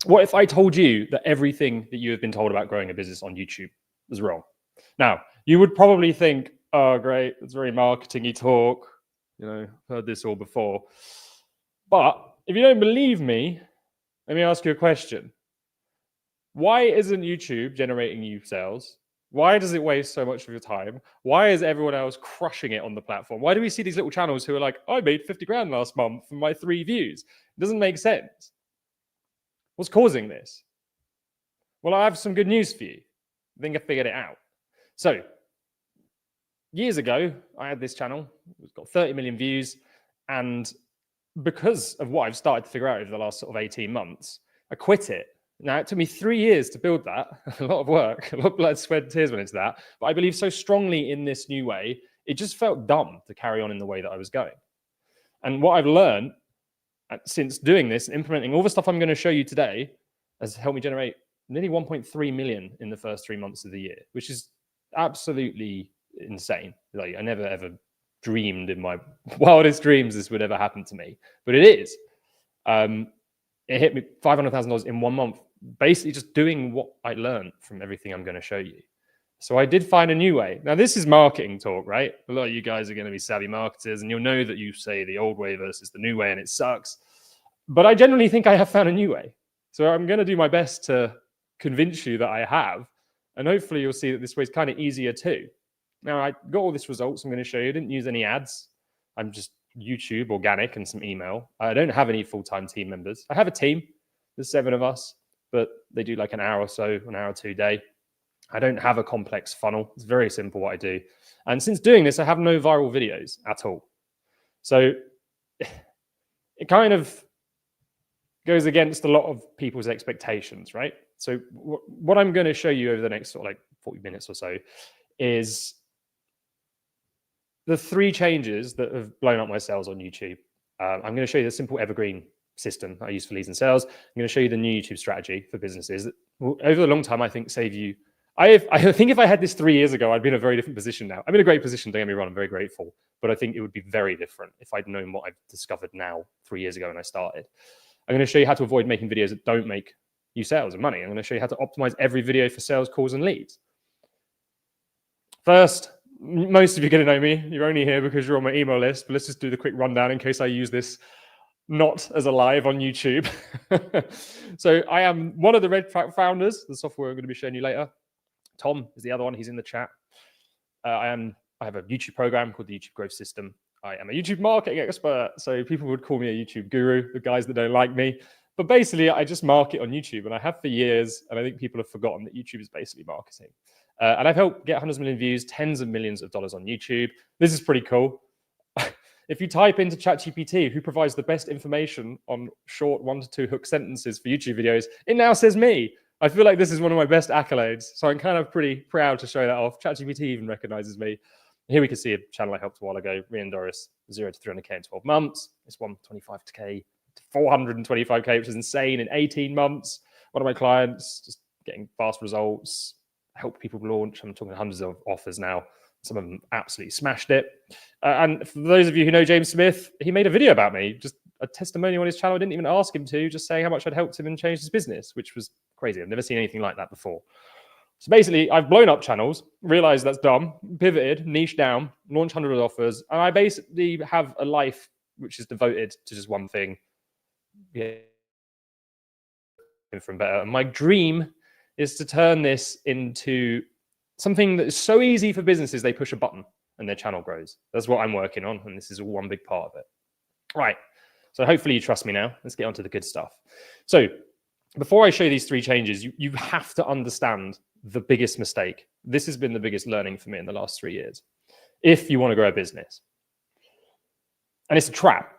What if I told you that everything that you have been told about growing a business on YouTube was wrong? Now, you would probably think, oh, great, it's very marketing-y talk. Heard this all before. But if you don't believe me, let me ask you a question. Why isn't YouTube generating you sales? Why does it waste so much of your time? Why is everyone else crushing it on the platform? Why do we see these little channels who are like, I made 50 grand last month from my 3 views? It doesn't make sense. What's causing this? Well, I have some good news for you. I think I figured it out. So, years ago, I had this channel. It's got 30 million views. And because of what I've started to figure out over the last sort of 18 months, I quit it. Now, it took me 3 years to build that. A lot of work, a lot of blood, sweat, and tears went into that. But I believe so strongly in this new way, it just felt dumb to carry on in the way that I was going. And what I've learned since doing this, implementing all the stuff I'm going to show you today, has helped me generate nearly 1.3 million in the first 3 months of the year, which is absolutely insane. Like, I never ever dreamed in my wildest dreams this would ever happen to me, but it is. It hit me $500,000 in 1 month, basically just doing what I learned from everything I'm going to show you. So I did find a new way. Now, this is marketing talk, right? A lot of you guys are going to be savvy marketers, and you'll know that you say the old way versus the new way, and it sucks. But I generally think I have found a new way. So I'm going to do my best to convince you that I have, and hopefully you'll see that this way is kind of easier too. Now, I got all these results I'm going to show you. I didn't use any ads. I'm just YouTube, organic, and some email. I don't have any full-time team members. I have a team. There's 7 of us, but they do like an hour or so, an hour or 2 a day. I don't have a complex funnel. It's very simple what I do. And since doing this, I have no viral videos at all. So it kind of goes against a lot of people's expectations, right? So what I'm going to show you over the next sort of like 40 minutes or so is the 3 changes that have blown up my sales on YouTube. I'm going to show you the simple evergreen system I use for leads and sales. I'm going to show you the new YouTube strategy for businesses that will, over the long time, I think save you. I think if I had this 3 years ago, I'd be in a very different position now. I'm in a great position, don't get me wrong, I'm very grateful. But I think it would be very different if I'd known what I've discovered now 3 years ago when I started. I'm going to show you how to avoid making videos that don't make you sales and money. I'm going to show you how to optimize every video for sales calls and leads. First, most of you are going to know me. You're only here because you're on my email list, but let's just do the quick rundown in case I use this not as a live on YouTube. So I am one of the Red Track founders, the software I'm going to be showing you later. Tom is the other one. He's in the chat. I have a YouTube program called the YouTube Growth System. I am a YouTube marketing expert. So people would call me a YouTube guru, the guys that don't like me. But basically, I just market on YouTube, and I have for years. And I think people have forgotten that YouTube is basically marketing. And I've helped get hundreds of million views, tens of millions of dollars on YouTube. This is pretty cool. If you type into ChatGPT, who provides the best information on short 1 to 2 hook sentences for YouTube videos, it now says me. I feel like this is one of my best accolades. So I'm kind of pretty proud to show that off. ChatGPT even recognizes me. Here we can see a channel I helped a while ago, Rian Doris, 0 to 300K in 12 months. It's 125K to 425K, which is insane in 18 months. One of my clients just getting fast results, help people launch. I'm talking hundreds of offers now. Some of them absolutely smashed it. And for those of you who know James Smith, he made a video about me, just a testimonial on his channel. I didn't even ask him to, just saying how much I'd helped him and changed his business, which was crazy. I've never seen anything like that before. So basically, I've blown up channels, realized that's dumb, pivoted, niche down, launched hundreds of offers, and I basically have a life which is devoted to just one thing. Yeah, from better. And my dream is to turn this into something that is so easy for businesses, they push a button and their channel grows. That's what I'm working on, and this is all one big part of it. Right. So hopefully you trust me now. Let's get on to the good stuff. So before I show you these 3 changes, you have to understand the biggest mistake. This has been the biggest learning for me in the last 3 years, if you want to grow a business. And it's a trap.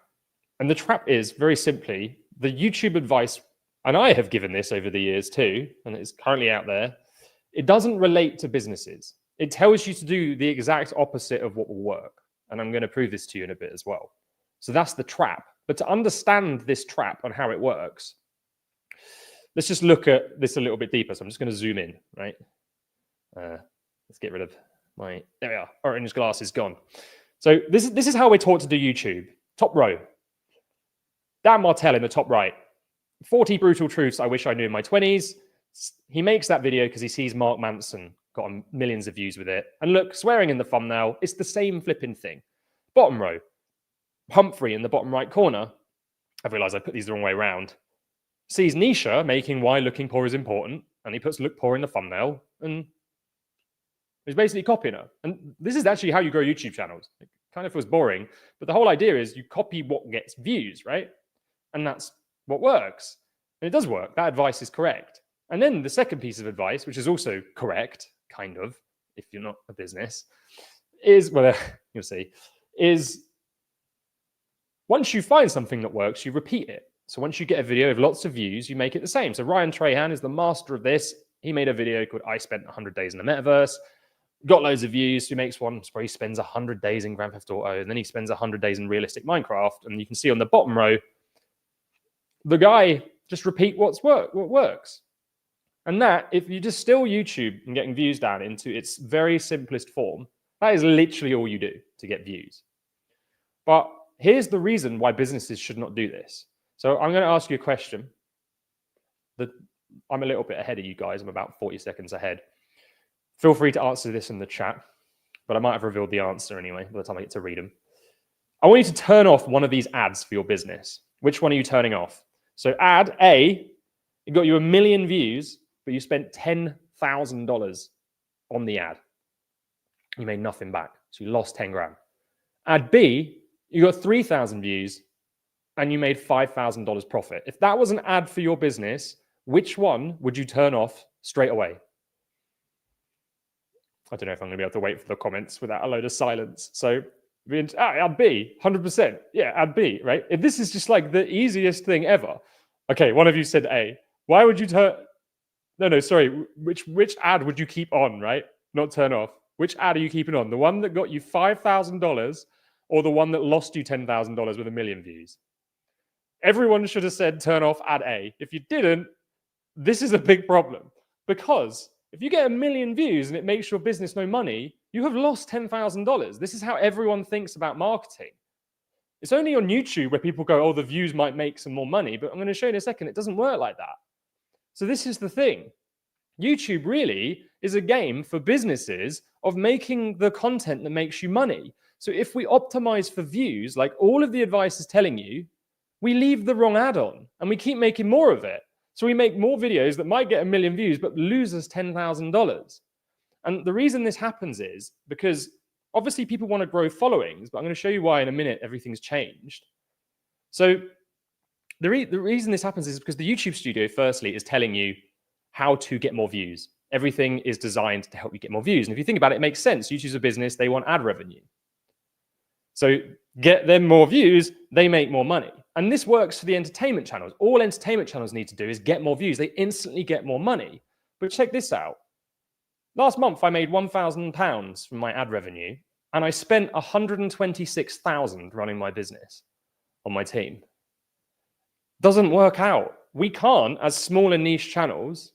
And the trap is, very simply, the YouTube advice, and I have given this over the years too, and it's currently out there, it doesn't relate to businesses. It tells you to do the exact opposite of what will work. And I'm going to prove this to you in a bit as well. So that's the trap. But to understand this trap and how it works, let's just look at this a little bit deeper. So I'm just going to zoom in, right? Let's get rid of my, there we are, orange glasses gone. So this is how we're taught to do YouTube. Top row. Dan Martell in the top right. 40 brutal truths I wish I knew in my 20s. He makes that video because he sees Mark Manson got millions of views with it. And look, swearing in the thumbnail, it's the same flipping thing. Bottom row, Humphrey in the bottom right corner, I've realized I put these the wrong way around, sees Nisha making why looking poor is important, and he puts look poor in the thumbnail, and he's basically copying her. And this is actually how you grow YouTube channels. It kind of feels boring, but the whole idea is you copy what gets views, right? And that's what works. And it does work. That advice is correct. And then the second piece of advice, which is also correct, kind of, if you're not a business, is, well, you'll see, is once you find something that works, you repeat it. So once you get a video with lots of views, you make it the same. So Ryan Trahan is the master of this. He made a video called I Spent 100 Days in the Metaverse. Got loads of views. He makes one where he spends 100 days in Grand Theft Auto, and then he spends 100 days in realistic Minecraft. And you can see on the bottom row, the guy just repeat what works. And that, if you distill YouTube and getting views down into its very simplest form, that is literally all you do to get views. But here's the reason why businesses should not do this. So I'm going to ask you a question. I'm a little bit ahead of you guys. I'm about 40 seconds ahead. Feel free to answer this in the chat, but I might have revealed the answer anyway by the time I get to read them. I want you to turn off one of these ads for your business. Which one are you turning off? So ad A, it got you 1 million views, but you spent $10,000 on the ad. You made nothing back. So you lost 10 grand. Ad B, you got 3,000 views and you made $5,000 profit. If that was an ad for your business, which one would you turn off straight away? I don't know if I'm going to be able to wait for the comments without a load of silence. So ad B, 100%. Yeah, ad B, right? If this is just like the easiest thing ever. Okay, one of you said A. Why would you turn... No, sorry. Which ad would you keep on, right? Not turn off. Which ad are you keeping on? The one that got you $5,000 or the one that lost you $10,000 with 1 million views? Everyone should have said turn off ad A. If you didn't, this is a big problem. Because if you get 1 million views and it makes your business no money, you have lost $10,000. This is how everyone thinks about marketing. It's only on YouTube where people go, oh, the views might make some more money. But I'm going to show you in a second, it doesn't work like that. So this is the thing. YouTube really is a game for businesses of making the content that makes you money. So if we optimize for views, like all of the advice is telling you, we leave the wrong ad on and we keep making more of it. So we make more videos that might get 1 million views, but lose us $10,000. And the reason this happens is because obviously people want to grow followings, but I'm going to show you why in a minute everything's changed. So the reason this happens is because the YouTube studio, firstly, is telling you how to get more views. Everything is designed to help you get more views. And if you think about it, it makes sense. YouTube's a business, they want ad revenue. So get them more views, they make more money. And this works for the entertainment channels. All entertainment channels need to do is get more views. They instantly get more money. But check this out. Last month, I made £1,000 from my ad revenue, and I spent $126,000 running my business on my team. Doesn't work out. We can't, as smaller niche channels,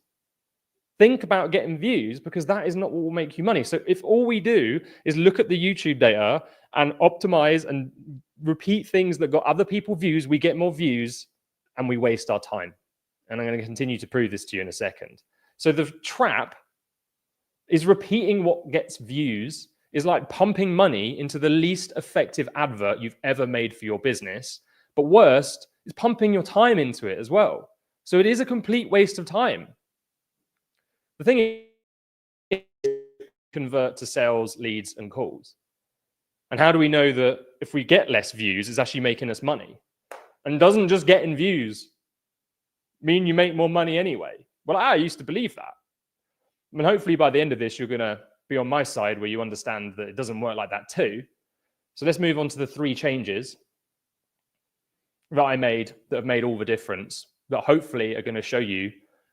think about getting views because that is not what will make you money. So if all we do is look at the YouTube data and optimize and repeat things that got other people views, we get more views and we waste our time. And I'm going to continue to prove this to you in a second. So the trap is repeating what gets views is like pumping money into the least effective advert you've ever made for your business. But worst is pumping your time into it as well. So it is a complete waste of time. The thing is, convert to sales, leads, and calls. And how do we know that if we get less views, it's actually making us money? And doesn't just getting views mean you make more money anyway? Well, I used to believe that. I mean, hopefully by the end of this, you're going to be on my side where you understand that it doesn't work like that too. So let's move on to the 3 changes that I made that have made all the difference, that hopefully are going to show you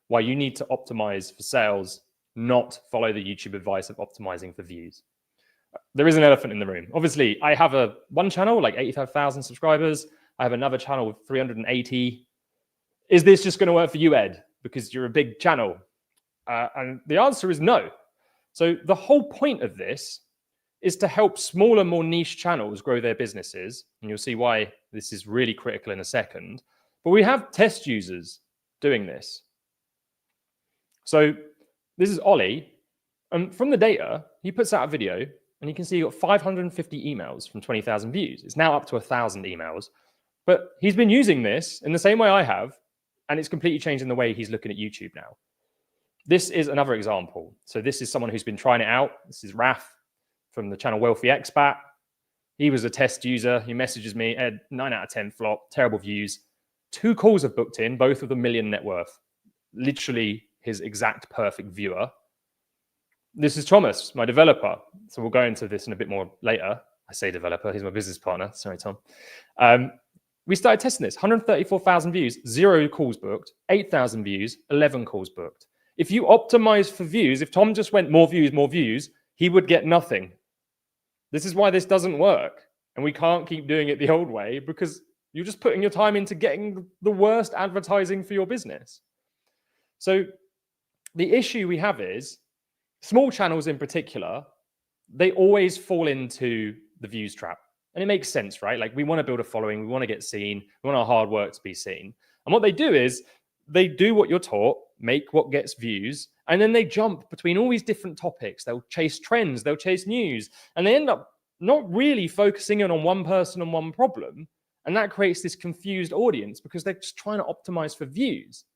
why you need to optimize for sales, not follow the YouTube advice of optimizing for views. There is an elephant in the room. Obviously, I have one channel, like 85,000 subscribers. I have another channel with 380. Is this just going to work for you, Ed? Because you're a big channel. And the answer is no. So the whole point of this is to help smaller, more niche channels grow their businesses. And you'll see why this is really critical in a second. But we have test users doing this. So this is Ollie. And from the data, he puts out a video and you can see he got 550 emails from 20,000 views. It's now up to 1,000 emails. But he's been using this in the same way I have, and it's completely changing the way he's looking at YouTube now. This is another example. So this is someone who's been trying it out. This is Raf from the channel Wealthy Expat. He was a test user. He messages me, Ed, 9 out of 10 flop, terrible views. 2 calls have booked in, both with $1 million net worth. Literally his exact perfect viewer. This is Thomas, my developer. So we'll go into this in a bit more later. I say developer, he's my business partner. Sorry, Tom. We started testing this, 134,000 views, 0 calls booked, 8,000 views, 11 calls booked. If you optimize for views, if Tom just went more views, he would get nothing. This is why this doesn't work. And we can't keep doing it the old way because you're just putting your time into getting the worst advertising for your business. So the issue we have is small channels in particular, they always fall into the views trap. And it makes sense, right? Like we want to build a following, we want to get seen, we want our hard work to be seen. And what they do is they do what you're taught, make what gets views, and then they jump between all these different topics. They'll chase trends, they'll chase news, and they end up not really focusing in on one person and one problem. And that creates this confused audience because they're just trying to optimize for views.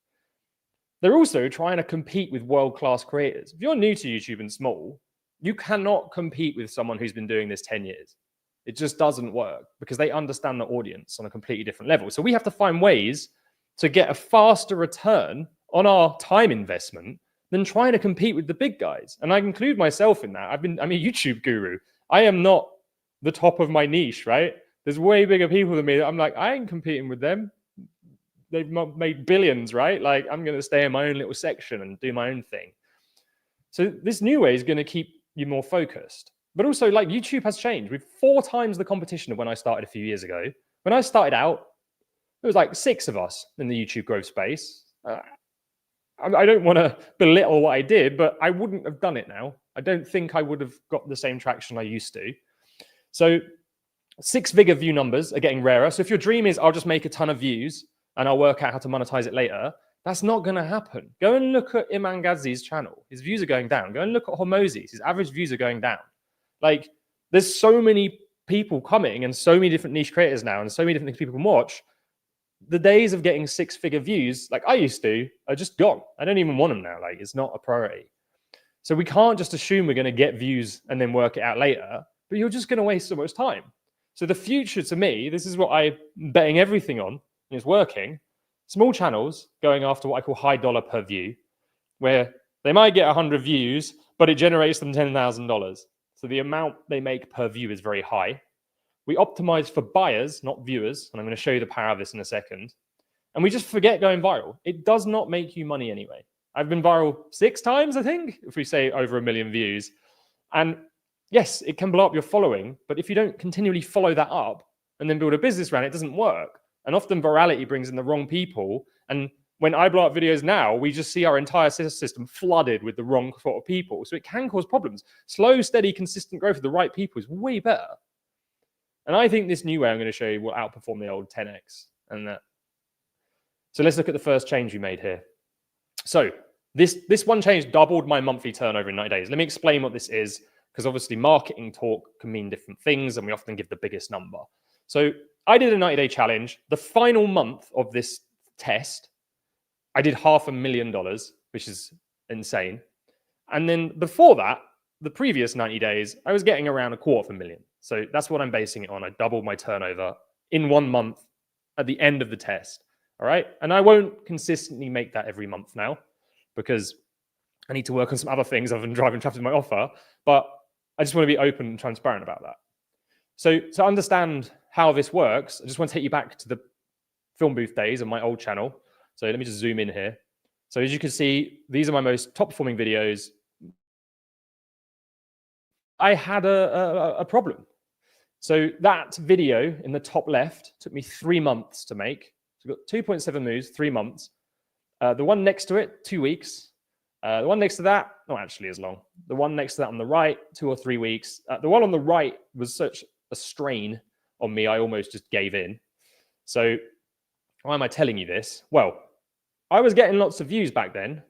They're also trying to compete with world-class creators. If you're new to YouTube and small, you cannot compete with someone who's been doing this 10 years. It just doesn't work because they understand the audience on a completely different level. So we have to find ways to get a faster return on our time investment than trying to compete with the big guys. And I include myself in that. I'm a YouTube guru. I am not the top of my niche, right? There's way bigger people than me that I'm like, I ain't competing with them. They've made billions, right? Like I'm going to stay in my own little section and do my own thing. So this new way is going to keep you more focused. But also, like, YouTube has changed. We've 4 times the competition of when I started a few years ago. When I started out, there was like 6 of us in the YouTube growth space. I don't want to belittle what I did, but I wouldn't have done it now. I don't think I would have got the same traction I used to. So 6-figure view numbers are getting rarer. So if your dream is, I'll just make a ton of views and I'll work out how to monetize it later, that's not going to happen. Go and look at Iman Gadzhi's channel. His views are going down. Go and look at Hormozi's. His average views are going down. Like, there's so many people coming and so many different niche creators now and so many different things people can watch. The days of getting 6-figure views, like I used to, are just gone. I don't even want them now. Like, it's not a priority. So we can't just assume we're going to get views and then work it out later, but you're just going to waste so much time. So the future to me, this is what I'm betting everything on, and it's working. Small channels going after what I call high dollar per view, where they might get 100 views, but it generates them $10,000. So the amount they make per view is very high. We optimize for buyers, not viewers. And I'm going to show you the power of this in a second. And we just forget going viral. It does not make you money anyway. I've been viral 6 times, I think, if we say over 1 million views. And yes, it can blow up your following. But if you don't continually follow that up and then build a business around it, it doesn't work. And often virality brings in the wrong people. And when I blow up videos now, we just see our entire system flooded with the wrong sort of people. So it can cause problems. Slow, steady, consistent growth with the right people is way better. And I think this new way I'm going to show you will outperform the old 10x. So let's look at the first change we made here. So this one change doubled my monthly turnover in 90 days. Let me explain what this is, because obviously marketing talk can mean different things, and we often give the biggest number. So I did a 90-day challenge. The final month of this test, I did $500,000, which is insane. And then before that, the previous 90 days, I was getting around $250,000. So that's what I'm basing it on. I doubled my turnover in 1 month at the end of the test. All right. And I won't consistently make that every month now because I need to work on some other things other than driving traffic to my offer. But I just want to be open and transparent about that. So to understand how this works, I just want to take you back to the film booth days on my old channel. So let me just zoom in here. So as you can see, these are my most top performing videos. I had a problem. So that video in the top left took me 3 months to make. So we've got 2.7 moves, 3 months. The one next to it, 2 weeks. The one next to that, not actually as long. The one next to that on the right, 2 or 3 weeks. The one on the right was such a strain on me, I almost just gave in. So Why am I telling you this? Well, I was getting lots of views back then,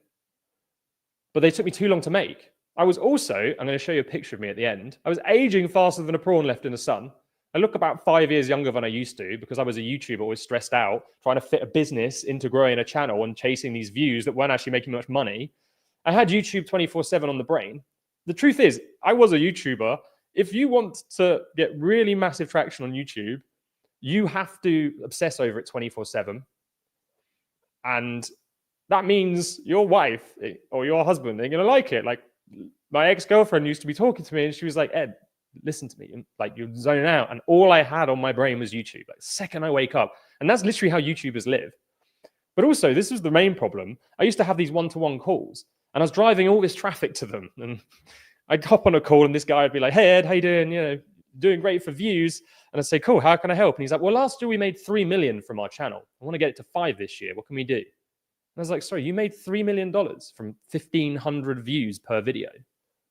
but they took me too long to make. I was also, I'm going to show you a picture of me at the end. I was aging faster than a prawn left in the sun. I look about 5 years younger than I used to because I was a YouTuber, always stressed out, trying to fit a business into growing a channel and chasing these views that weren't actually making much money. I had YouTube 24/7 on the brain. The truth is, I was a YouTuber. If you want to get really massive traction on YouTube, you have to obsess over it 24/7. And that means your wife or your husband ain't going to like it. Like my ex-girlfriend used to be talking to me and she was like, Ed, listen to me. And like you're zoning out. And all I had on my brain was YouTube. Like the second I wake up. And that's literally how YouTubers live. But also, this was the main problem. I used to have these one-to-one calls and I was driving all this traffic to them. And I'd hop on a call and this guy would be like, hey, Ed, how you doing? You know, doing great for views. And I'd say, cool, how can I help? And he's like, well, last year we made 3 million from our channel. I want to get it to 5 this year. What can we do? And I was like, sorry, you made $3 million from 1,500 views per video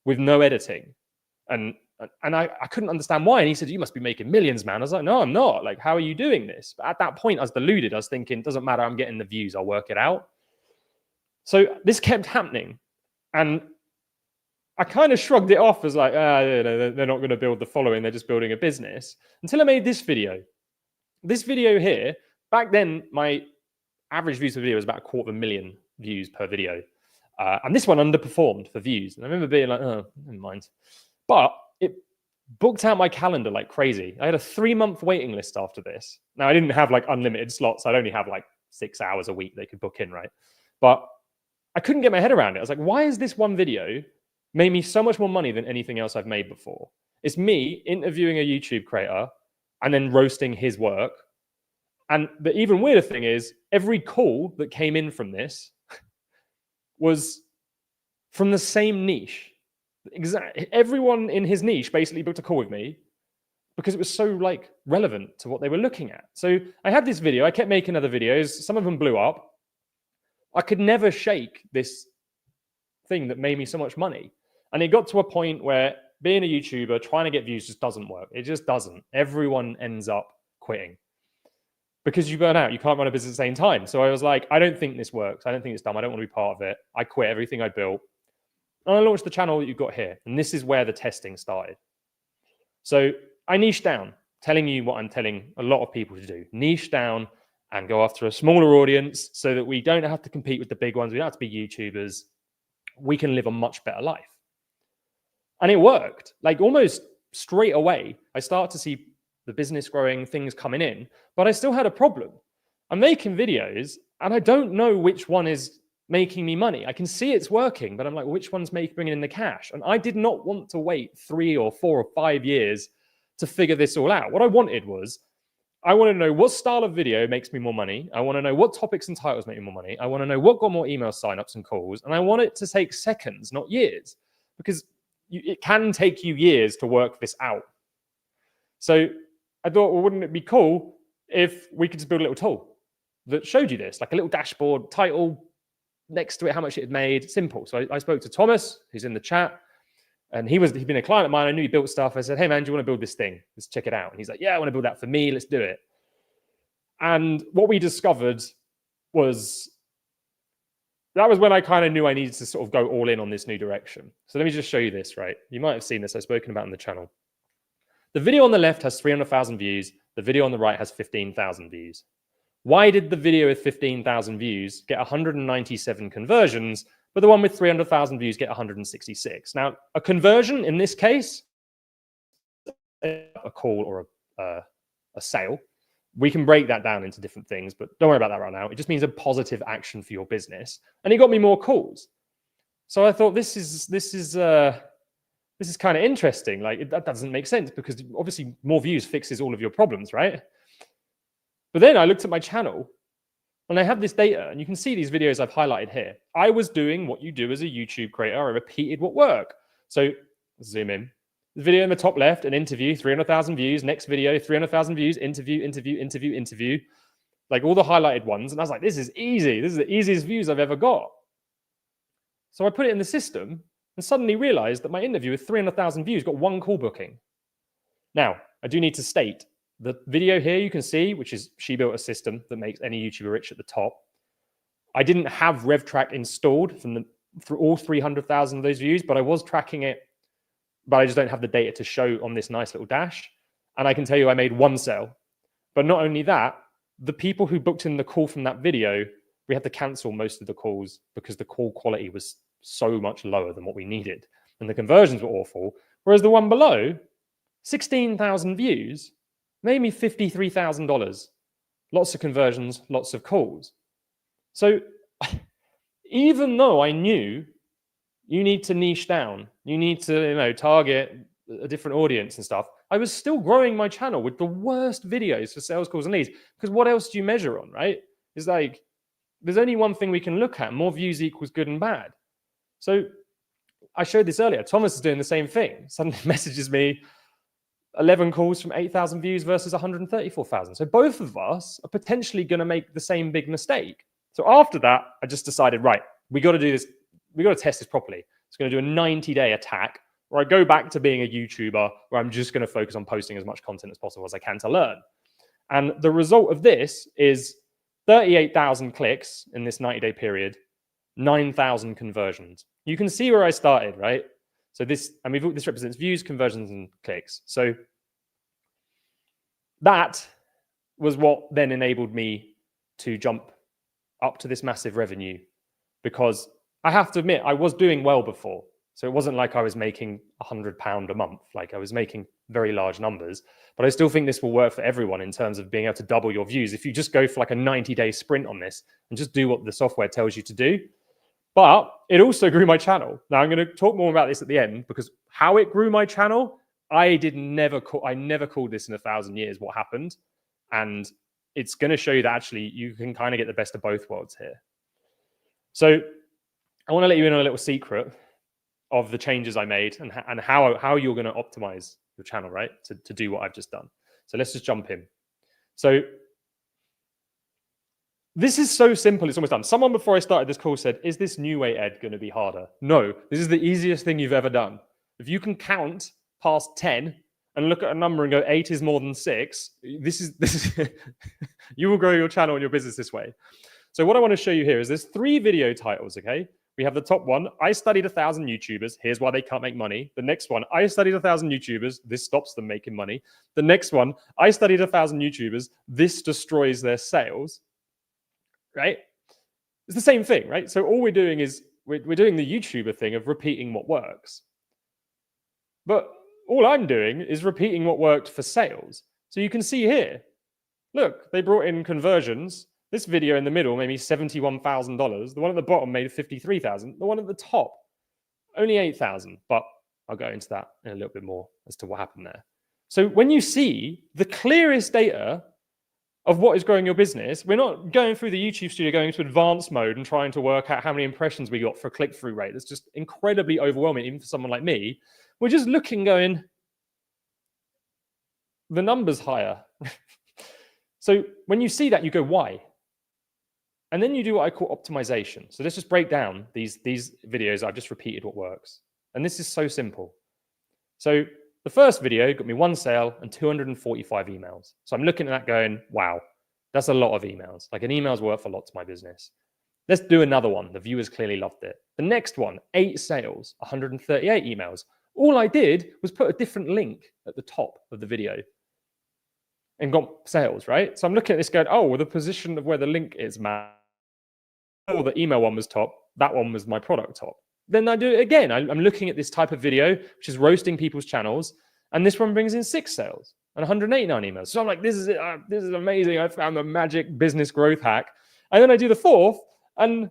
with no editing. And I couldn't understand why. And he said, you must be making millions, man. I was like, no, I'm not. Like, how are you doing this? But at that point, I was deluded. I was thinking, it doesn't matter. I'm getting the views. I'll work it out. So this kept happening. And I kind of shrugged it off as like, they're not going to build the following. They're just building a business. Until I made this video. This video here, back then, my average views per video was about 250,000 views per video. And this one underperformed for views. And I remember being like, oh, never mind. But it booked out my calendar like crazy. I had a 3-month waiting list after this. Now, I didn't have like unlimited slots. I'd only have like 6 hours a week they could book in, right? But I couldn't get my head around it. I was like, why is this one video made me so much more money than anything else I've made before? It's me interviewing a YouTube creator and then roasting his work. And the even weirder thing is, every call that came in from this was from the same niche. Exactly. Everyone in his niche basically booked a call with me because it was so like relevant to what they were looking at. So I had this video. I kept making other videos. Some of them blew up. I could never shake this thing that made me so much money. And it got to a point where being a YouTuber, trying to get views just doesn't work. It just doesn't. Everyone ends up quitting because you burn out. You can't run a business at the same time. So I was like, I don't think this works. I don't think it's dumb. I don't want to be part of it. I quit everything I built. And I launched the channel that you've got here. And this is where the testing started. So I niched down, telling you what I'm telling a lot of people to do. Niche down and go after a smaller audience so that we don't have to compete with the big ones. We don't have to be YouTubers. We can live a much better life. And it worked. Like almost straight away, I start to see the business growing, things coming in, but I still had a problem. I'm making videos and I don't know which one is making me money. I can see it's working, but I'm like, which one's bringing in the cash? And I did not want to wait 3 or 4 or 5 years to figure this all out. What I wanted was, I want to know what style of video makes me more money. I want to know what topics and titles make me more money. I want to know what got more email signups and calls. And I want it to take seconds, not years, because it can take you years to work this out. So I thought, well, wouldn't it be cool if we could just build a little tool that showed you this, like a little dashboard, title, next to it, how much it had made, simple. So I spoke to Thomas, who's in the chat, and he'd been a client of mine. I knew he built stuff. I said, hey man, do you want to build this thing? Let's check it out. And he's like, yeah, I want to build that for me. Let's do it. And what we discovered was, that was when I kind of knew I needed to sort of go all in on this new direction. So let me just show you this, right? You might have seen this. I've spoken about on the channel. The video on the left has 300,000 views. The video on the right has 15,000 views. Why did the video with 15,000 views get 197 conversions, but the one with 300,000 views get 166? Now, a conversion in this case, a call or a sale, we can break that down into different things, but don't worry about that right now. It just means a positive action for your business. And it got me more calls. So I thought this is kind of interesting. Like that doesn't make sense because obviously more views fixes all of your problems, right? But then I looked at my channel and I have this data, and you can see these videos I've highlighted here. I was doing what you do as a YouTube creator. I repeated what worked. So zoom in. The video in the top left, an interview, 300,000 views. Next video, 300,000 views, interview. Like all the highlighted ones. And I was like, this is easy. This is the easiest views I've ever got. So I put it in the system and suddenly realized that my interview with 300,000 views got 1 call booking. Now, I do need to state, The video here you can see, which is she built a system that makes any YouTuber rich at the top. I didn't have RevTrack installed for all 300,000 of those views, but I was tracking it, but I just don't have the data to show on this nice little dash. And I can tell you I made one sale. But not only that, the people who booked in the call from that video, we had to cancel most of the calls because the call quality was so much lower than what we needed. And the conversions were awful. Whereas the one below, 16,000 views, made me $53,000. Lots of conversions, lots of calls. So even though I knew you need to niche down, you need to target a different audience and stuff, I was still growing my channel with the worst videos for sales calls and leads. Because what else do you measure on, right? It's like, there's only one thing we can look at. More views equals good and bad. So I showed this earlier. Thomas is doing the same thing. Suddenly messages me 11 calls from 8,000 views versus 134,000. So both of us are potentially going to make the same big mistake. So after that, I just decided, right, we got to do this. We got to test this properly. It's going to do a 90-day attack where I go back to being a YouTuber where I'm just going to focus on posting as much content as possible as I can to learn. And the result of this is 38,000 clicks in this 90-day period, 9,000 conversions. You can see where I started, right? So this represents views, conversions, and clicks. So that was what then enabled me to jump up to this massive revenue, because I have to admit, I was doing well before. So it wasn't like I was making £100 a month. Like I was making very large numbers, but I still think this will work for everyone in terms of being able to double your views. If you just go for like a 90-day sprint on this and just do what the software tells you to do. But it also grew my channel. Now I'm going to talk more about this at the end, because how it grew my channel, I never called this in 1,000 years what happened. And it's going to show you that actually you can kind of get the best of both worlds here. So I want to let you in on a little secret of the changes I made and how you're going to optimize your channel, right? To do what I've just done. So let's just jump in. So this is so simple, it's almost done. Someone before I started this call said, is this new way, Ed, going to be harder? No, this is the easiest thing you've ever done. If you can count past 10 and look at a number and go 8 is more than 6, this is you will grow your channel and your business this way. So what I want to show you here is there's 3 video titles, okay? We have the top one, I studied 1,000 YouTubers. Here's why they can't make money. The next one, I studied 1,000 YouTubers. This stops them making money. The next one, I studied 1,000 YouTubers. This destroys their sales, right? It's the same thing, right? So all we're doing is we're doing the YouTuber thing of repeating what works. But all I'm doing is repeating what worked for sales. So you can see here, look, they brought in conversions. This video in the middle made me $71,000. The one at the bottom made $53,000. The one at the top, only $8,000. But I'll go into that in a little bit more as to what happened there. So when you see the clearest data of what is growing your business, we're not going through the YouTube studio, going into advanced mode and trying to work out how many impressions we got for a click-through rate. That's just incredibly overwhelming, even for someone like me. We're just looking, going, the number's higher. So when you see that, you go, why? And then you do what I call optimization. So let's just break down these videos. I've just repeated what works. And this is so simple. So the first video got me 1 sale and 245 emails. So I'm looking at that going, wow, that's a lot of emails. Like an email's worth a lot to my business. Let's do another one. The viewers clearly loved it. The next one, 8 sales, 138 emails. All I did was put a different link at the top of the video and got sales, right? So I'm looking at this going, oh, well, the position of where the link is, man. Oh, the email one was top. That one was my product top. Then I do it again. I'm looking at this type of video, which is roasting people's channels. And this one brings in 6 sales and 189 emails. So I'm like, this is it. This is amazing. I found the magic business growth hack. And then I do the 4th and,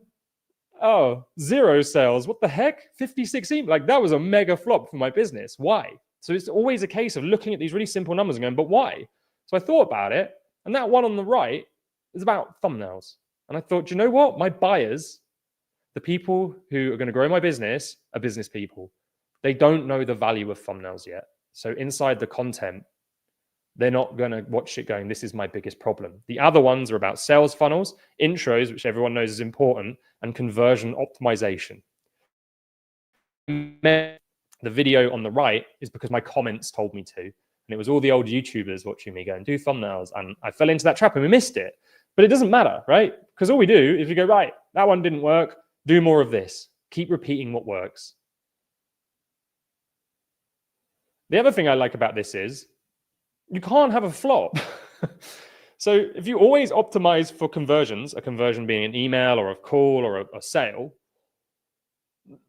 oh, 0 sales. What the heck? 56 emails. Like that was a mega flop for my business. Why? So it's always a case of looking at these really simple numbers and going, but why? So I thought about it. And that one on the right is about thumbnails. And I thought, you know what? My buyers, the people who are going to grow my business, are business people. They don't know the value of thumbnails yet. So inside the content, they're not going to watch it going, this is my biggest problem. The other ones are about sales funnels, intros, which everyone knows is important, and conversion optimization. The video on the right is because my comments told me to. And and it was all the old YouTubers watching me going, do thumbnails. And I fell into that trap and we missed it. But it doesn't matter, right? Because all we do is we go, right, that one didn't work. Do more of this. Keep repeating what works. The other thing I like about this is you can't have a flop. So if you always optimize for conversions, a conversion being an email or a call or a sale,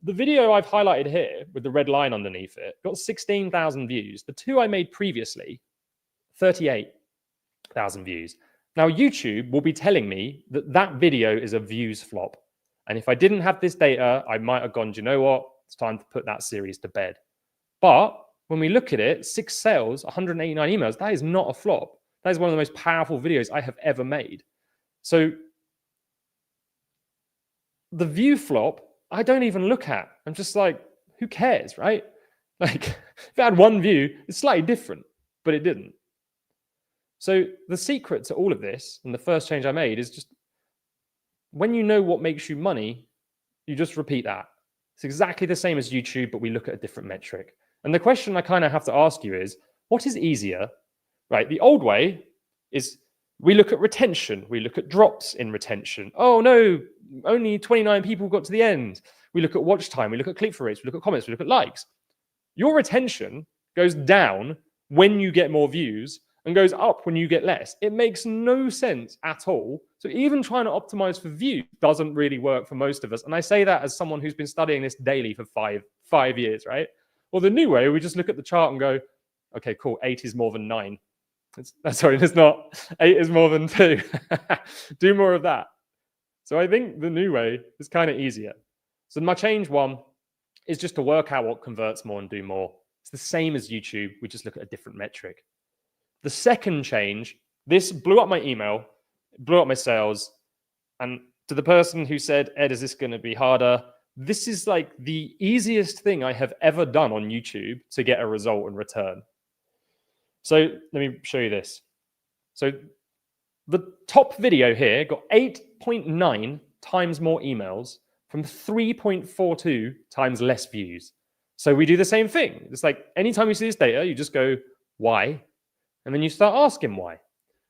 the video I've highlighted here with the red line underneath it got 16,000 views. The two I made previously, 38,000 views. Now, YouTube will be telling me that that video is a views flop. And if I didn't have this data, I might have gone, do you know what? It's time to put that series to bed. But when we look at it, 6 sales, 189 emails, that is not a flop. That is one of the most powerful videos I have ever made. So the view flop, I don't even look at. I'm just like, who cares, right? Like, if it had 1 view, it's slightly different, but it didn't. So the secret to all of this, and the first change I made, is just when you know what makes you money, you just repeat that. It's exactly the same as YouTube, but we look at a different metric. And the question I kind of have to ask you is, what is easier, right? The old way is we look at retention. We look at drops in retention. Oh no, only 29 people got to the end. We look at watch time. We look at click-through rates. We look at comments. We look at likes. Your retention goes down when you get more views and goes up when you get less. It makes no sense at all. So even trying to optimize for views doesn't really work for most of us. And I say that as someone who's been studying this daily for five years, right? Well, the new way, we just look at the chart and go, okay, cool, 8 is more than 9. Sorry, it's not. 8 is more than 2. Do more of that. So I think the new way is kind of easier. So my change 1 is just to work out what converts more and do more. It's the same as YouTube. We just look at a different metric. The second change, this blew up my email, blew up my sales. And to the person who said, Ed, is this going to be harder? This is like the easiest thing I have ever done on YouTube to get a result and return. So let me show you this. So the top video here got 8.9 times more emails from 3.42 times less views. So we do the same thing. It's like anytime you see this data, you just go, why? And then you start asking why.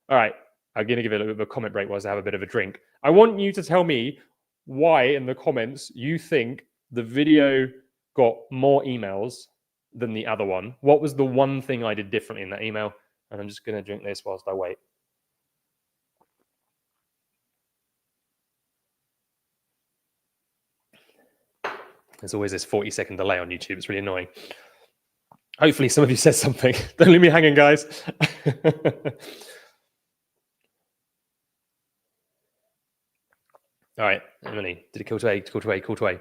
All right, I'm going to give it a bit of a comment break whilst I have a bit of a drink. I want you to tell me why in the comments you think the video got more emails than the other one. What was the one thing I did differently in that email? And I'm just going to drink this whilst I wait. There's always this 40-second delay on YouTube. It's really annoying. Hopefully some of you said something. Don't leave me hanging, guys. All right, Emily, did it call to A, call to A, call to A,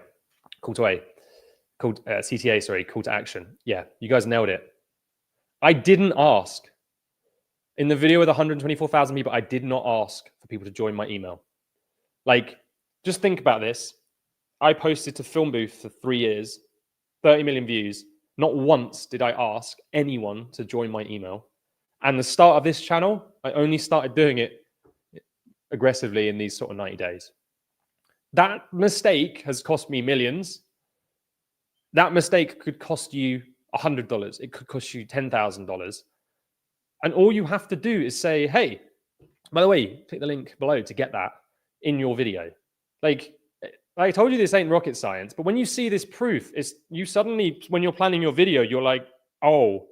call to A, CTA, sorry, call to action. Yeah, you guys nailed it. I didn't ask. In the video with 124,000 people, I did not ask for people to join my email. Like, just think about this. I posted to Film Booth for 3 years, 30 million views. Not once did I ask anyone to join my email. And the start of this channel, I only started doing it aggressively in these sort of 90 days. That mistake has cost me millions. That mistake could cost you $100. It could cost you $10,000. And all you have to do is say, hey, by the way, click the link below to get that in your video. Like, I told you this ain't rocket science, but when you see this proof, it's you suddenly, when you're planning your video, you're like, oh,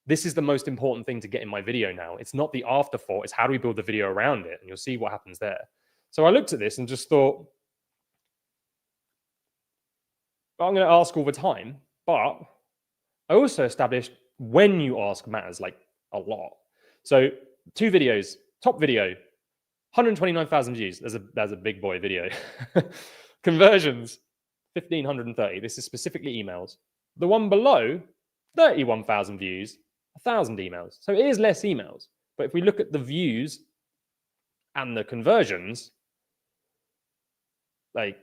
this is the most important thing to get in my video now. It's not the afterthought, it's how do we build the video around it? And you'll see what happens there. So I looked at this and just thought, I'm going to ask all the time, but I also established when you ask matters, like a lot. So 2 videos, top video, 129,000 views. That's a big boy video. Conversions, 1,530. This is specifically emails. The one below, 31,000 views, 1,000 emails. So it is less emails. But if we look at the views and the conversions, like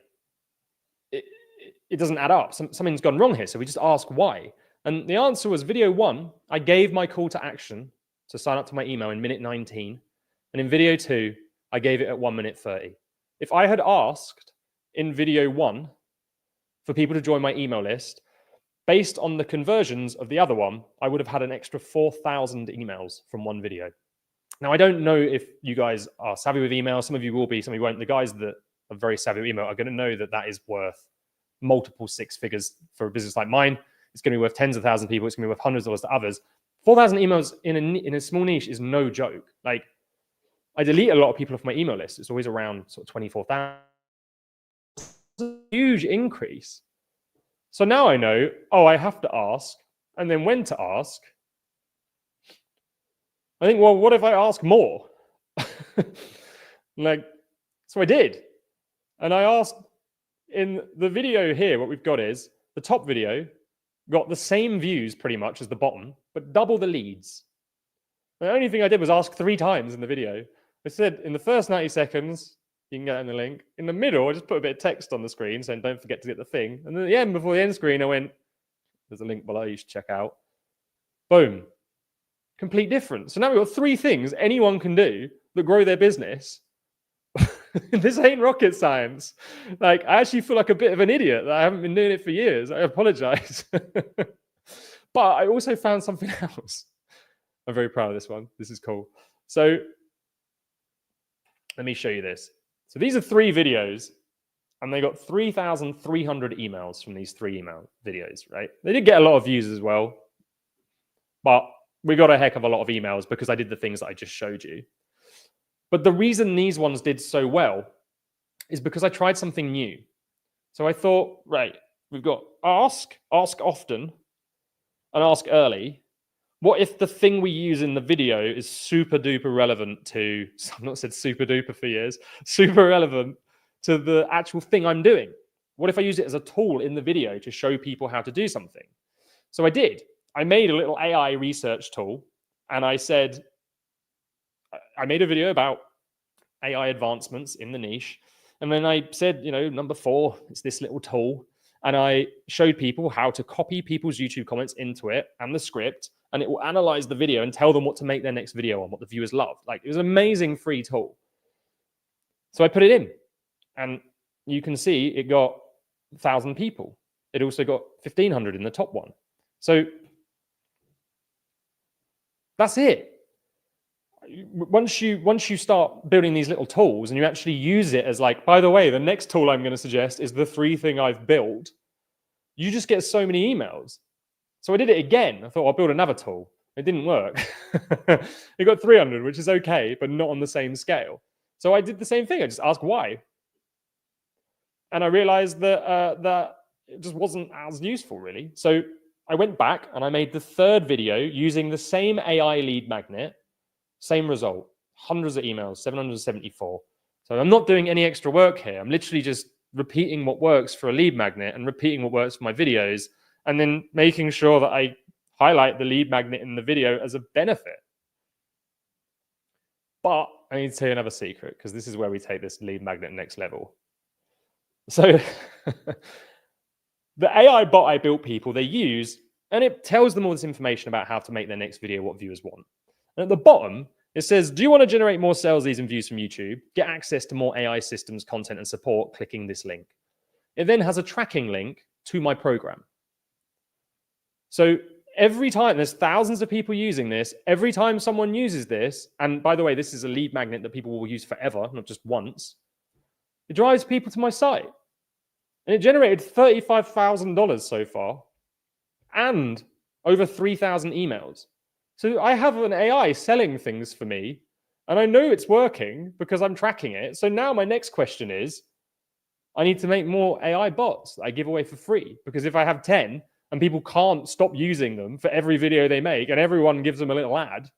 it doesn't add up. Something's gone wrong here. So we just ask why. And the answer was video 1, I gave my call to action to sign up to my email in minute 19. And in video 2, I gave it at 1 minute 30. If I had asked in video 1 for people to join my email list, based on the conversions of the other one, I would have had an extra 4,000 emails from one video. Now, I don't know if you guys are savvy with email. Some of you will be, some of you won't. The guys that are very savvy with email are going to know that that is worth multiple six figures for a business like mine. It's going to be worth tens of thousands of people. It's going to be worth hundreds of dollars to others. 4,000 emails in a small niche is no joke. Like, I delete a lot of people off my email list. It's always around sort of 24,000. It's a huge increase. So now I know, oh, I have to ask, and then when to ask. I think, well, what if I ask more? Like, so I did. And I asked in the video here, what we've got is the top video got the same views pretty much as the bottom, but double the leads. The only thing I did was ask 3 times in the video. I said, in the first 90 seconds, you can get in the link. In the middle, I just put a bit of text on the screen saying, don't forget to get the thing. And then at the end, before the end screen, I went, there's a link below you should check out. Boom. Complete difference. So now we've got 3 things anyone can do that grow their business. This ain't rocket science. Like, I actually feel like a bit of an idiot that I haven't been doing it for years. I apologize. But I also found something else. I'm very proud of this one. This is cool. So let me show you this. So these are 3 videos, and they got 3,300 emails from these 3 email videos, right? They did get a lot of views as well, but we got a heck of a lot of emails because I did the things that I just showed you. But the reason these ones did so well is because I tried something new. So I thought, right, we've got ask often, and ask early. What if the thing we use in the video is super duper relevant to, I've not said super duper for years, super relevant to the actual thing I'm doing? What if I use it as a tool in the video to show people how to do something? So I did. I made a little AI research tool, and I said, I made a video about AI advancements in the niche. And then I said, number 4, it's this little tool. And I showed people how to copy people's YouTube comments into it and the script, and it will analyze the video and tell them what to make their next video on, what the viewers love. Like, it was an amazing free tool. So I put it in, and you can see it got 1,000 people. It also got 1,500 in the top one. So that's it. Once you start building these little tools and you actually use it as like, by the way, the next tool I'm going to suggest is the 3 thing I've built, you just get so many emails. So I did it again. I thought I'll build another tool. It didn't work. It got 300, which is okay, but not on the same scale. So I did the same thing. I just asked why. And I realized that that it just wasn't as useful, really. So I went back and I made the 3rd video using the same AI lead magnet. Same result, hundreds of emails, 774. So I'm not doing any extra work here. I'm literally just repeating what works for a lead magnet and repeating what works for my videos, and then making sure that I highlight the lead magnet in the video as a benefit. But I need to tell you another secret, because this is where we take this lead magnet next level. So the AI bot I built people, they use, and it tells them all this information about how to make their next video, what viewers want. And at the bottom, it says, do you want to generate more sales leads and views from YouTube? Get access to more AI systems, content, and support, clicking this link. It then has a tracking link to my program. So every time, there's thousands of people using this, every time someone uses this, and by the way, this is a lead magnet that people will use forever, not just once, it drives people to my site. And it generated $35,000 so far, and over 3,000 emails. So I have an AI selling things for me, and I know it's working because I'm tracking it. So now my next question is, I need to make more AI bots that I give away for free, because if I have 10 and people can't stop using them for every video they make, and everyone gives them a little ad,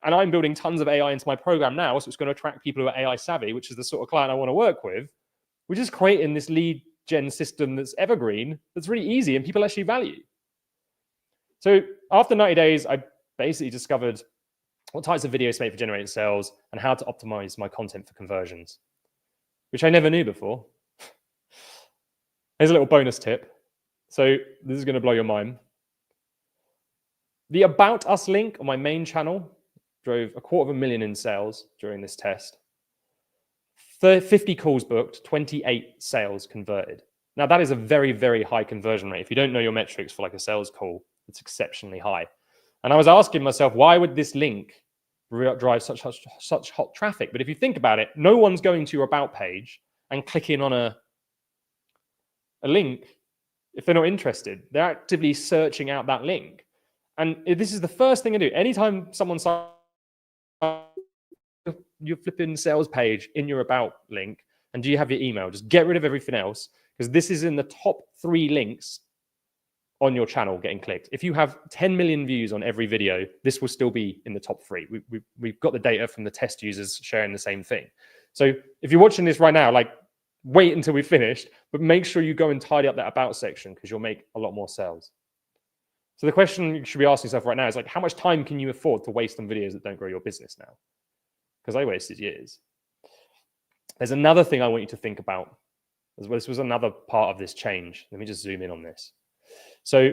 and I'm building tons of AI into my program now, so it's going to attract people who are AI savvy, which is the sort of client I want to work with, we're just creating this lead gen system that's evergreen, that's really easy and people actually value. So after 90 days, I basically discovered what types of videos to make for generating sales and how to optimize my content for conversions, which I never knew before. Here's a little bonus tip. So this is going to blow your mind. The About Us link on my main channel drove 250,000 in sales during this test. 50 calls booked, 28 sales converted. Now, that is a very, very high conversion rate. If you don't know your metrics for like a sales call, it's exceptionally high. And I was asking myself, why would this link drive such hot traffic? But if you think about it, no one's going to your about page and clicking on a link if they're not interested. They're actively searching out that link. And this is the first thing I do. Anytime someone signs your flipping sales page in your about link, and do you have your email, just get rid of everything else, because this is in the top 3 links on your channel getting clicked. If you have 10 million views on every video, this will still be in the top 3. We've got the data from the test users sharing the same thing. So if you're watching this right now, like, wait until we've finished, but make sure you go and tidy up that about section, because you'll make a lot more sales. So the question you should be asking yourself right now is, like, how much time can you afford to waste on videos that don't grow your business now? Because I wasted years. There's another thing I want you to think about as well. This was another part of this change. Let me just zoom in on this. So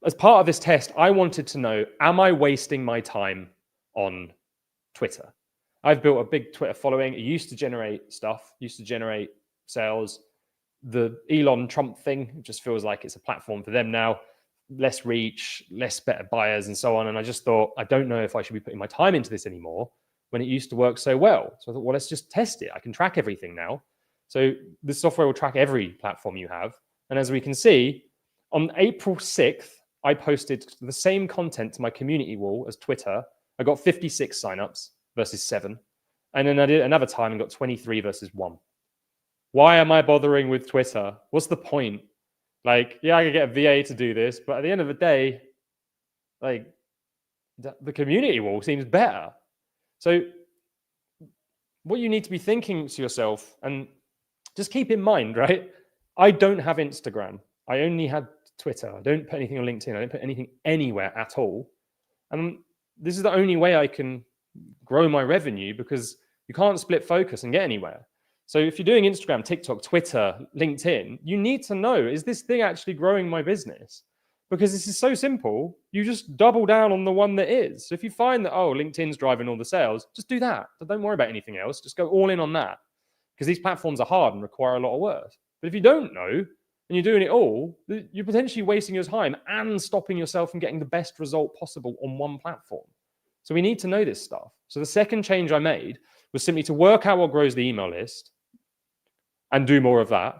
as part of this test, I wanted to know, am I wasting my time on Twitter? I've built a big Twitter following. It used to generate stuff, used to generate sales. The Elon Trump thing just feels like it's a platform for them now. Less reach, less better buyers, and so on. And I just thought, I don't know if I should be putting my time into this anymore when it used to work so well. So I thought, well, let's just test it. I can track everything now. So this software will track every platform you have. And as we can see, on April 6th, I posted the same content to my community wall as Twitter. I got 56 signups versus 7. And then I did another time and got 23 versus 1. Why am I bothering with Twitter? What's the point? Like, yeah, I could get a VA to do this, but at the end of the day, like, the community wall seems better. So what you need to be thinking to yourself, and just keep in mind, right? I don't have Instagram. I only had Twitter. I don't put anything on LinkedIn. I don't put anything anywhere at all. And this is the only way I can grow my revenue, because you can't split focus and get anywhere. So if you're doing Instagram, TikTok, Twitter, LinkedIn, you need to know, is this thing actually growing my business? Because this is so simple. You just double down on the one that is. So if you find that, oh, LinkedIn's driving all the sales, just do that. Don't worry about anything else. Just go all in on that, because these platforms are hard and require a lot of work. But if you don't know and you're doing it all, you're potentially wasting your time and stopping yourself from getting the best result possible on one platform. So we need to know this stuff. So the second change I made was simply to work out what grows the email list and do more of that.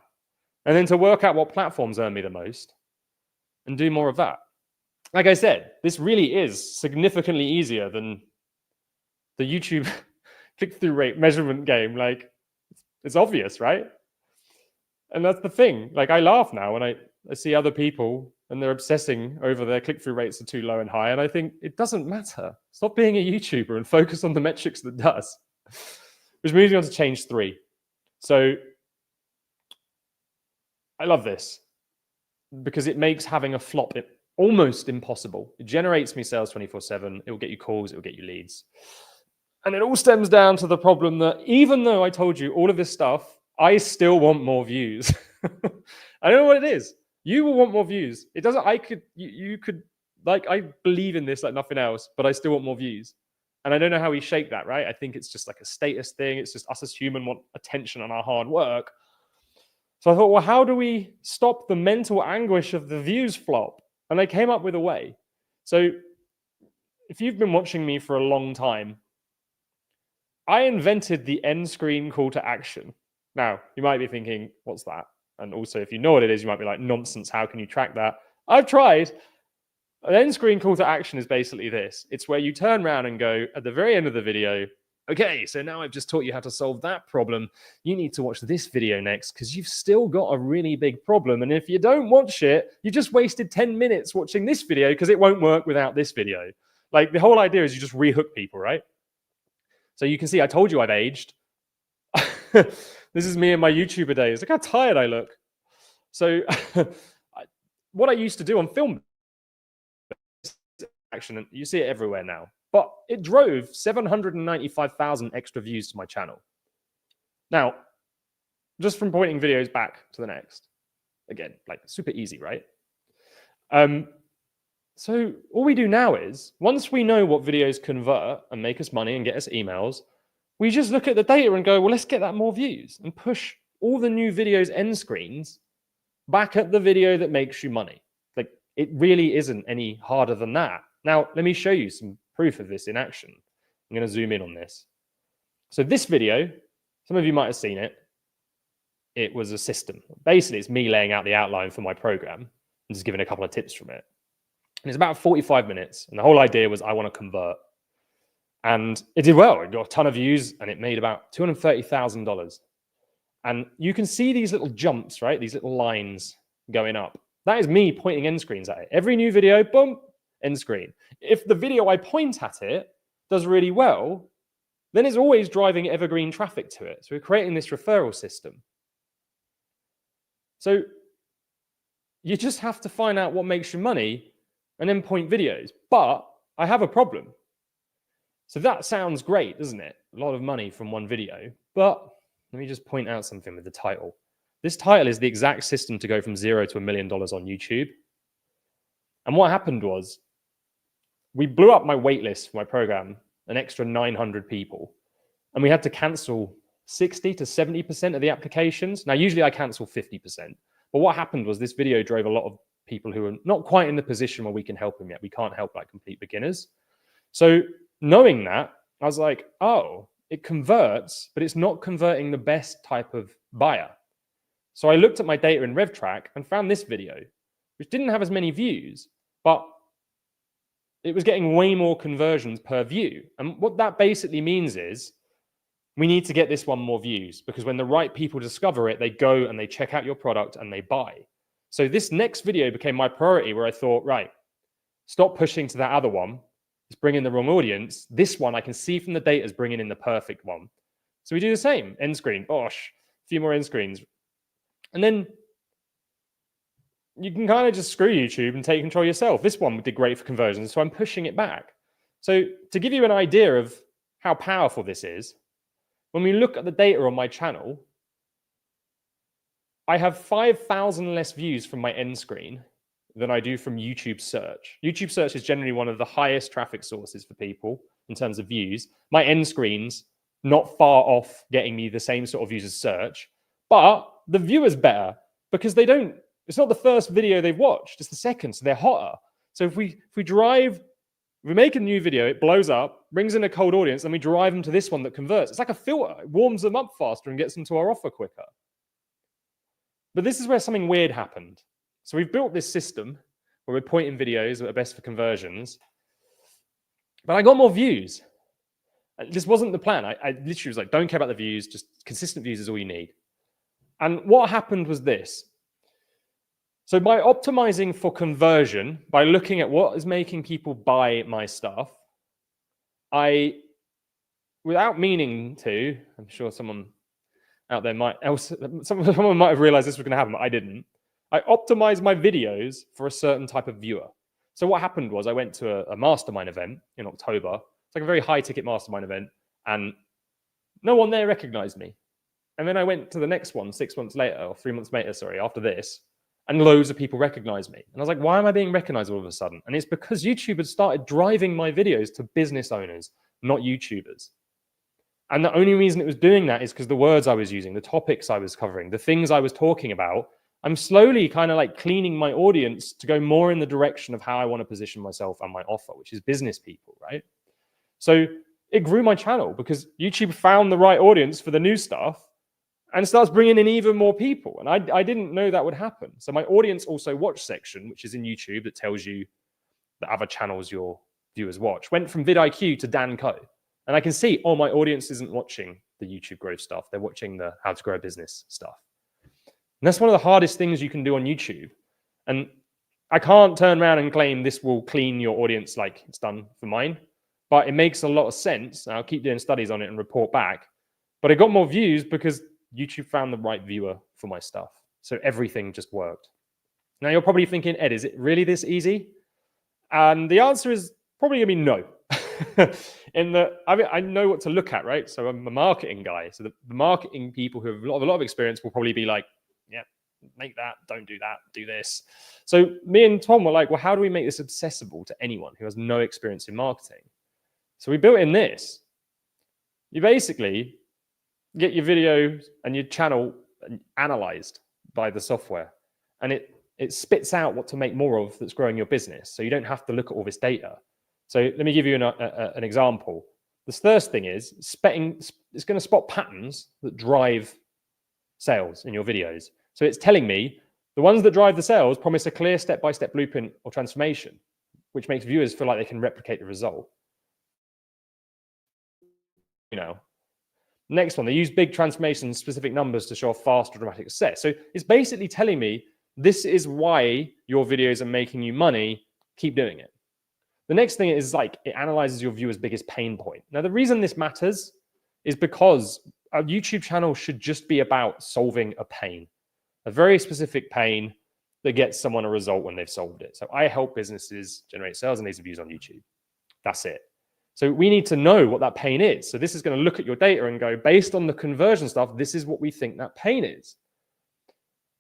And then to work out what platforms earn me the most and do more of that. Like I said, this really is significantly easier than the YouTube click-through rate measurement game. Like, it's obvious, right? And that's the thing. Like, I laugh now when I see other people and they're obsessing over their click-through rates are too low and high. And I think it doesn't matter. Stop being a YouTuber and focus on the metrics that does. Which moves me on to change 3. So I love this because it makes having a flop almost impossible. It generates me sales 24/7. It will get you calls. It will get you leads. And it all stems down to the problem that even though I told you all of this stuff, I still want more views. I don't know what it is. You will want more views. It doesn't, you could, like, I believe in this like nothing else, but I still want more views. And I don't know how we shake that, right? I think it's just like a status thing. It's just us as human want attention on our hard work. So I thought, well, how do we stop the mental anguish of the views flop? And I came up with a way. So if you've been watching me for a long time, I invented the end screen call to action. Now, you might be thinking, what's that? And also, if you know what it is, you might be like, nonsense, how can you track that? I've tried. An end screen call to action is basically this. It's where you turn around and go at the very end of the video, okay, so now I've just taught you how to solve that problem. You need to watch this video next because you've still got a really big problem. And if you don't watch it, you just wasted 10 minutes watching this video because it won't work without this video. Like, the whole idea is you just rehook people, right? So you can see, I told you I've aged. This is me in my YouTuber days. Look how tired I look. So what I used to do on film action, and you see it everywhere now, but it drove 795,000 extra views to my channel. Now, just from pointing videos back to the next, again, like super easy, right? So all we do now is, once we know what videos convert and make us money and get us emails, we just look at the data and go, well, let's get that more views and push all the new videos end screens back at the video that makes you money. Like, it really isn't any harder than that. Now, let me show you some proof of this in action. I'm going to zoom in on this. So this video, some of you might have seen it. It was a system. Basically, it's me laying out the outline for my program and just giving a couple of tips from it. And it's about 45 minutes. And the whole idea was I want to convert. And it did well. It got a ton of views and it made about $230,000. And you can see these little jumps, right? These little lines going up. That is me pointing end screens at it. Every new video, boom, end screen. If the video I point at it does really well, then it's always driving evergreen traffic to it. So we're creating this referral system. So you just have to find out what makes you money and then point videos. But I have a problem. So that sounds great, doesn't it? A lot of money from one video. But let me just point out something with the title. This title is the exact system to go from $0 to $1 million on YouTube. And what happened was we blew up my waitlist for my program, an extra 900 people. And we had to cancel 60 to 70% of the applications. Now, usually I cancel 50%. But what happened was this video drove a lot of people who are not quite in the position where we can help them yet. We can't help like complete beginners. So knowing that, I was like, oh, it converts, but it's not converting the best type of buyer. So I looked at my data in RevTrack and found this video, which didn't have as many views, but it was getting way more conversions per view. And what that basically means is we need to get this one more views, because when the right people discover it, they go and they check out your product and they buy. So this next video became my priority, where I thought, right, stop pushing to that other one. It's bringing the wrong audience. This one I can see from the data is bringing in the perfect one. So we do the same. End screen, bosh, a few more end screens. And then you can kind of just screw YouTube and take control yourself. This one did great for conversions, so I'm pushing it back. So to give you an idea of how powerful this is, when we look at the data on my channel, I have 5,000 less views from my end screen than I do from YouTube search. YouTube search is generally one of the highest traffic sources for people in terms of views. My end screen's not far off getting me the same sort of views as search, but the viewer's better because it's not the first video they've watched, it's the second, so they're hotter. So if we make a new video, it blows up, brings in a cold audience, and we drive them to this one that converts. It's like a filter. It warms them up faster and gets them to our offer quicker. But this is where something weird happened. So we've built this system where we're pointing videos that are best for conversions. But I got more views. This wasn't the plan. I literally was like, don't care about the views, just consistent views is all you need. And what happened was this. So by optimizing for conversion, by looking at what is making people buy my stuff, without meaning to, I'm sure someone out there someone might have realized this was going to happen, but I didn't. I optimized my videos for a certain type of viewer. So what happened was I went to a mastermind event in October. It's like a very high ticket mastermind event, and no one there recognized me. And then I went to the next one 6 months later, or 3 months later, sorry, after this, and loads of people recognized me. And I was like, why am I being recognized all of a sudden? And it's because YouTube had started driving my videos to business owners, not YouTubers. And the only reason it was doing that is because the words I was using, the topics I was covering, the things I was talking about, I'm slowly kind of like cleaning my audience to go more in the direction of how I want to position myself and my offer, which is business people, right? So it grew my channel because YouTube found the right audience for the new stuff and starts bringing in even more people. And I didn't know that would happen. So my audience also watch section, which is in YouTube, that tells you the other channels your viewers watch, went from vidIQ to Dan Co. And I can see, oh, my audience isn't watching the YouTube growth stuff. They're watching the how to grow a business stuff. And that's one of the hardest things you can do on YouTube. And I can't turn around and claim this will clean your audience like it's done for mine, but it makes a lot of sense. I'll keep doing studies on it and report back. But I got more views because YouTube found the right viewer for my stuff. So everything just worked. Now you're probably thinking, Ed, is it really this easy? And the answer is probably going to be no. I know what to look at, right? So I'm a marketing guy. So the marketing people who have a lot of experience will probably be like, yeah, make that, don't do that, do this. So me and Tom were like, well, how do we make this accessible to anyone who has no experience in marketing? So we built in this. You basically get your video and your channel analyzed by the software, and it spits out what to make more of that's growing your business. So you don't have to look at all this data. So let me give you an example. The first thing is it's going to spot patterns that drive sales in your videos. So it's telling me the ones that drive the sales promise a clear step-by-step blueprint or transformation, which makes viewers feel like they can replicate the result. Next one, they use big transformations, specific numbers to show a fast or dramatic success. So it's basically telling me this is why your videos are making you money. Keep doing it. The next thing is like it analyzes your viewer's biggest pain point. Now, the reason this matters is because a YouTube channel should just be about solving a pain, a very specific pain that gets someone a result when they've solved it. So I help businesses generate sales and leads and views on YouTube. That's it. So we need to know what that pain is. So this is going to look at your data and go, based on the conversion stuff, this is what we think that pain is.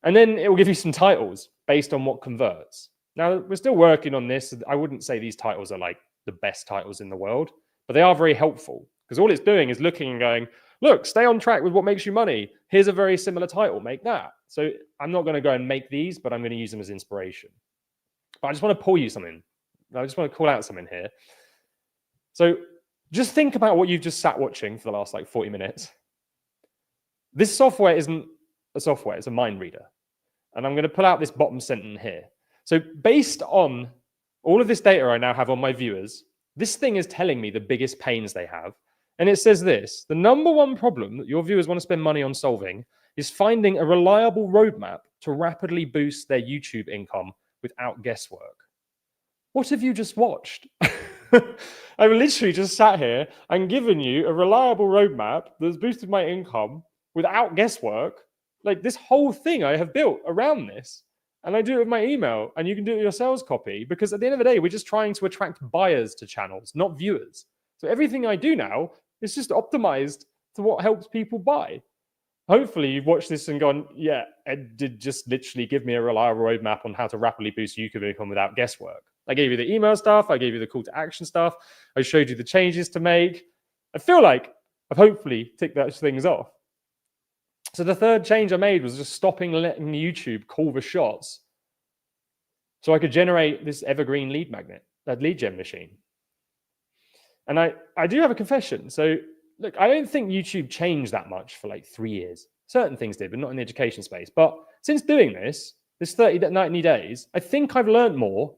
And then it will give you some titles based on what converts. Now, we're still working on this. I wouldn't say these titles are like the best titles in the world, but they are very helpful because all it's doing is looking and going, look, stay on track with what makes you money. Here's a very similar title, make that. So I'm not going to go and make these, but I'm going to use them as inspiration. But I just want to pull you something. I just want to call out something here. So just think about what you've just sat watching for the last like 40 minutes. This software isn't a software, it's a mind reader. And I'm going to pull out this bottom sentence here. So based on all of this data I now have on my viewers, this thing is telling me the biggest pains they have. And it says this: the number one problem that your viewers want to spend money on solving is finding a reliable roadmap to rapidly boost their YouTube income without guesswork. What have you just watched? I've literally just sat here and given you a reliable roadmap that's boosted my income without guesswork. Like this whole thing I have built around this. And I do it with my email, and you can do it with your sales copy, because at the end of the day, we're just trying to attract buyers to channels, not viewers. So everything I do now is just optimized to what helps people buy. Hopefully you've watched this and gone, yeah, Ed did just literally give me a reliable roadmap on how to rapidly boost YouTube income without guesswork. I gave you the email stuff. I gave you the call to action stuff. I showed you the changes to make. I feel like I've hopefully ticked those things off. So the third change I made was just stopping letting YouTube call the shots so I could generate this evergreen lead magnet, that lead gen machine. And I do have a confession. So look, I don't think YouTube changed that much for like 3 years. Certain things did, but not in the education space. But since doing this 30 to 90 days, I think I've learned more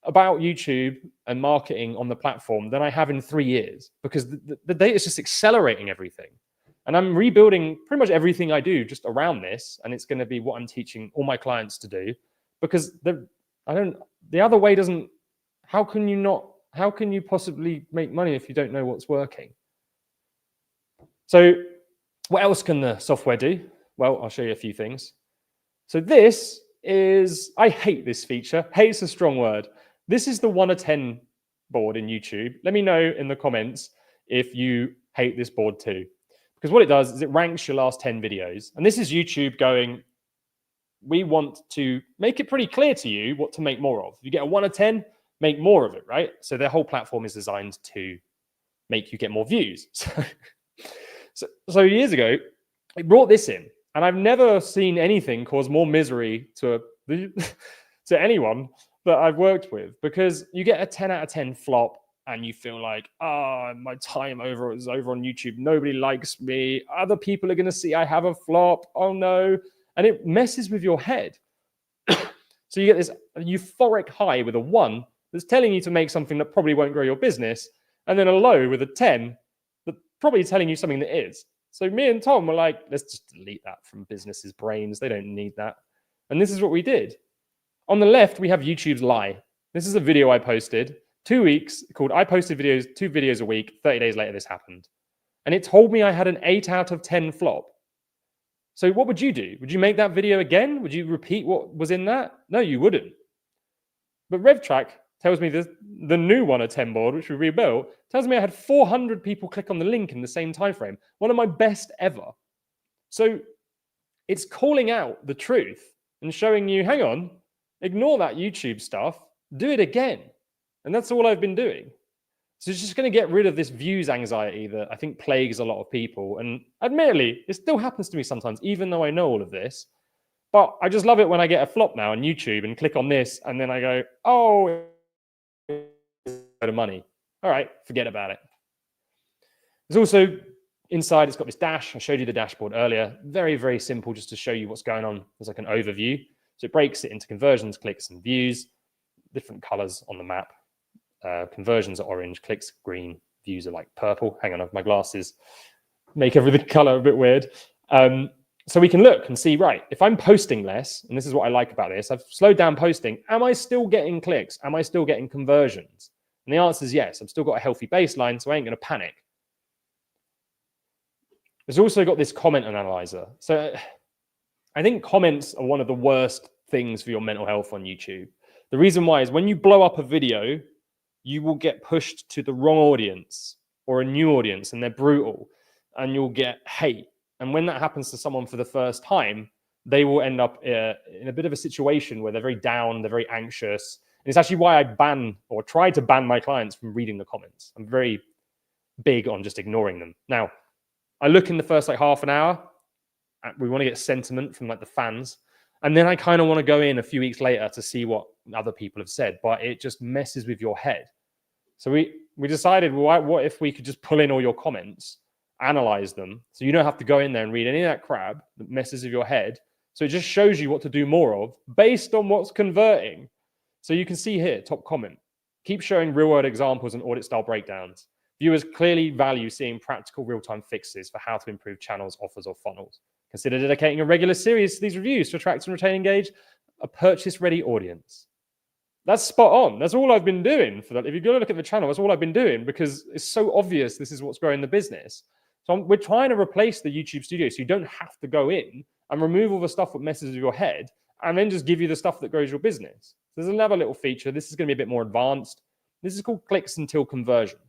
about YouTube and marketing on the platform than I have in 3 years, because the data is just accelerating everything. And I'm rebuilding pretty much everything I do just around this. And it's going to be what I'm teaching all my clients to do, because the other way doesn't, how can you possibly make money if you don't know what's working? So what else can the software do? Well, I'll show you a few things. So this is, I hate this feature. Hate's a strong word. This is the 1 of 10 board in YouTube. Let me know in the comments if you hate this board too. Because what it does is it ranks your last 10 videos. And this is YouTube going, we want to make it pretty clear to you what to make more of. If you get a 1 of 10, make more of it, right? So their whole platform is designed to make you get more views. So years ago, it brought this in. And I've never seen anything cause more misery to anyone that I've worked with, because you get a 10 out of 10 flop and you feel like, oh, my time is over on YouTube. Nobody likes me. Other people are going to see I have a flop. Oh, no. And it messes with your head. So you get this euphoric high with a 1 that's telling you to make something that probably won't grow your business, and then a low with a 10 that's probably telling you something that is. So me and Tom were like, let's just delete that from businesses' brains. They don't need that. And this is what we did. On the left, we have YouTube's lie. This is a video I posted 2 weeks called I posted videos, 2 videos a week. 30 days later, this happened. And it told me I had an 8 out of 10 flop. So what would you do? Would you make that video again? Would you repeat what was in that? No, you wouldn't. But RevTrack tells me the new 1 of 10 board, which we rebuilt, tells me I had 400 people click on the link in the same time frame. One of my best ever. So it's calling out the truth and showing you, hang on, ignore that YouTube stuff, do it again. And that's all I've been doing. So it's just going to get rid of this views anxiety that I think plagues a lot of people. And admittedly, it still happens to me sometimes, even though I know all of this. But I just love it when I get a flop now on YouTube and click on this, and then I go, oh, it's a lot of money. All right, forget about it. There's also inside, it's got this dash. I showed you the dashboard earlier. Very, very simple, just to show you what's going on. There's like an overview. So it breaks it into conversions, clicks, and views. Different colors on the map. Conversions are orange, clicks green, views are like purple. Hang on, my glasses make everything color a bit weird. So we can look and see, right, if I'm posting less, and this is what I like about this, I've slowed down posting, am I still getting clicks? Am I still getting conversions? And the answer is yes. I've still got a healthy baseline, so I ain't going to panic. There's also got this comment analyzer. So I think comments are one of the worst things for your mental health on YouTube. The reason why is when you blow up a video, you will get pushed to the wrong audience or a new audience, and they're brutal, and you'll get hate. And when that happens to someone for the first time, they will end up in a bit of a situation where they're very down, they're very anxious. And it's actually why I ban or try to ban my clients from reading the comments. I'm very big on just ignoring them. Now, I look in the first like half an hour. We want to get sentiment from like the fans. And then I kind of want to go in a few weeks later to see what other people have said, but it just messes with your head. So we decided, well, what if we could just pull in all your comments, analyze them, so you don't have to go in there and read any of that crap that messes with your head. So it just shows you what to do more of based on what's converting. So you can see here, top comment, keep showing real world examples and audit style breakdowns. Viewers clearly value seeing practical real-time fixes for how to improve channels, offers, or funnels. Consider dedicating a regular series to these reviews to attract and retain a purchase-ready audience. That's spot on. That's all I've been doing for that. If you go look at the channel, that's all I've been doing because it's so obvious this is what's growing the business. So we're trying to replace the YouTube studio so you don't have to go in and remove all the stuff that messes with your head and then just give you the stuff that grows your business. There's another little feature. This is going to be a bit more advanced. This is called clicks until conversion.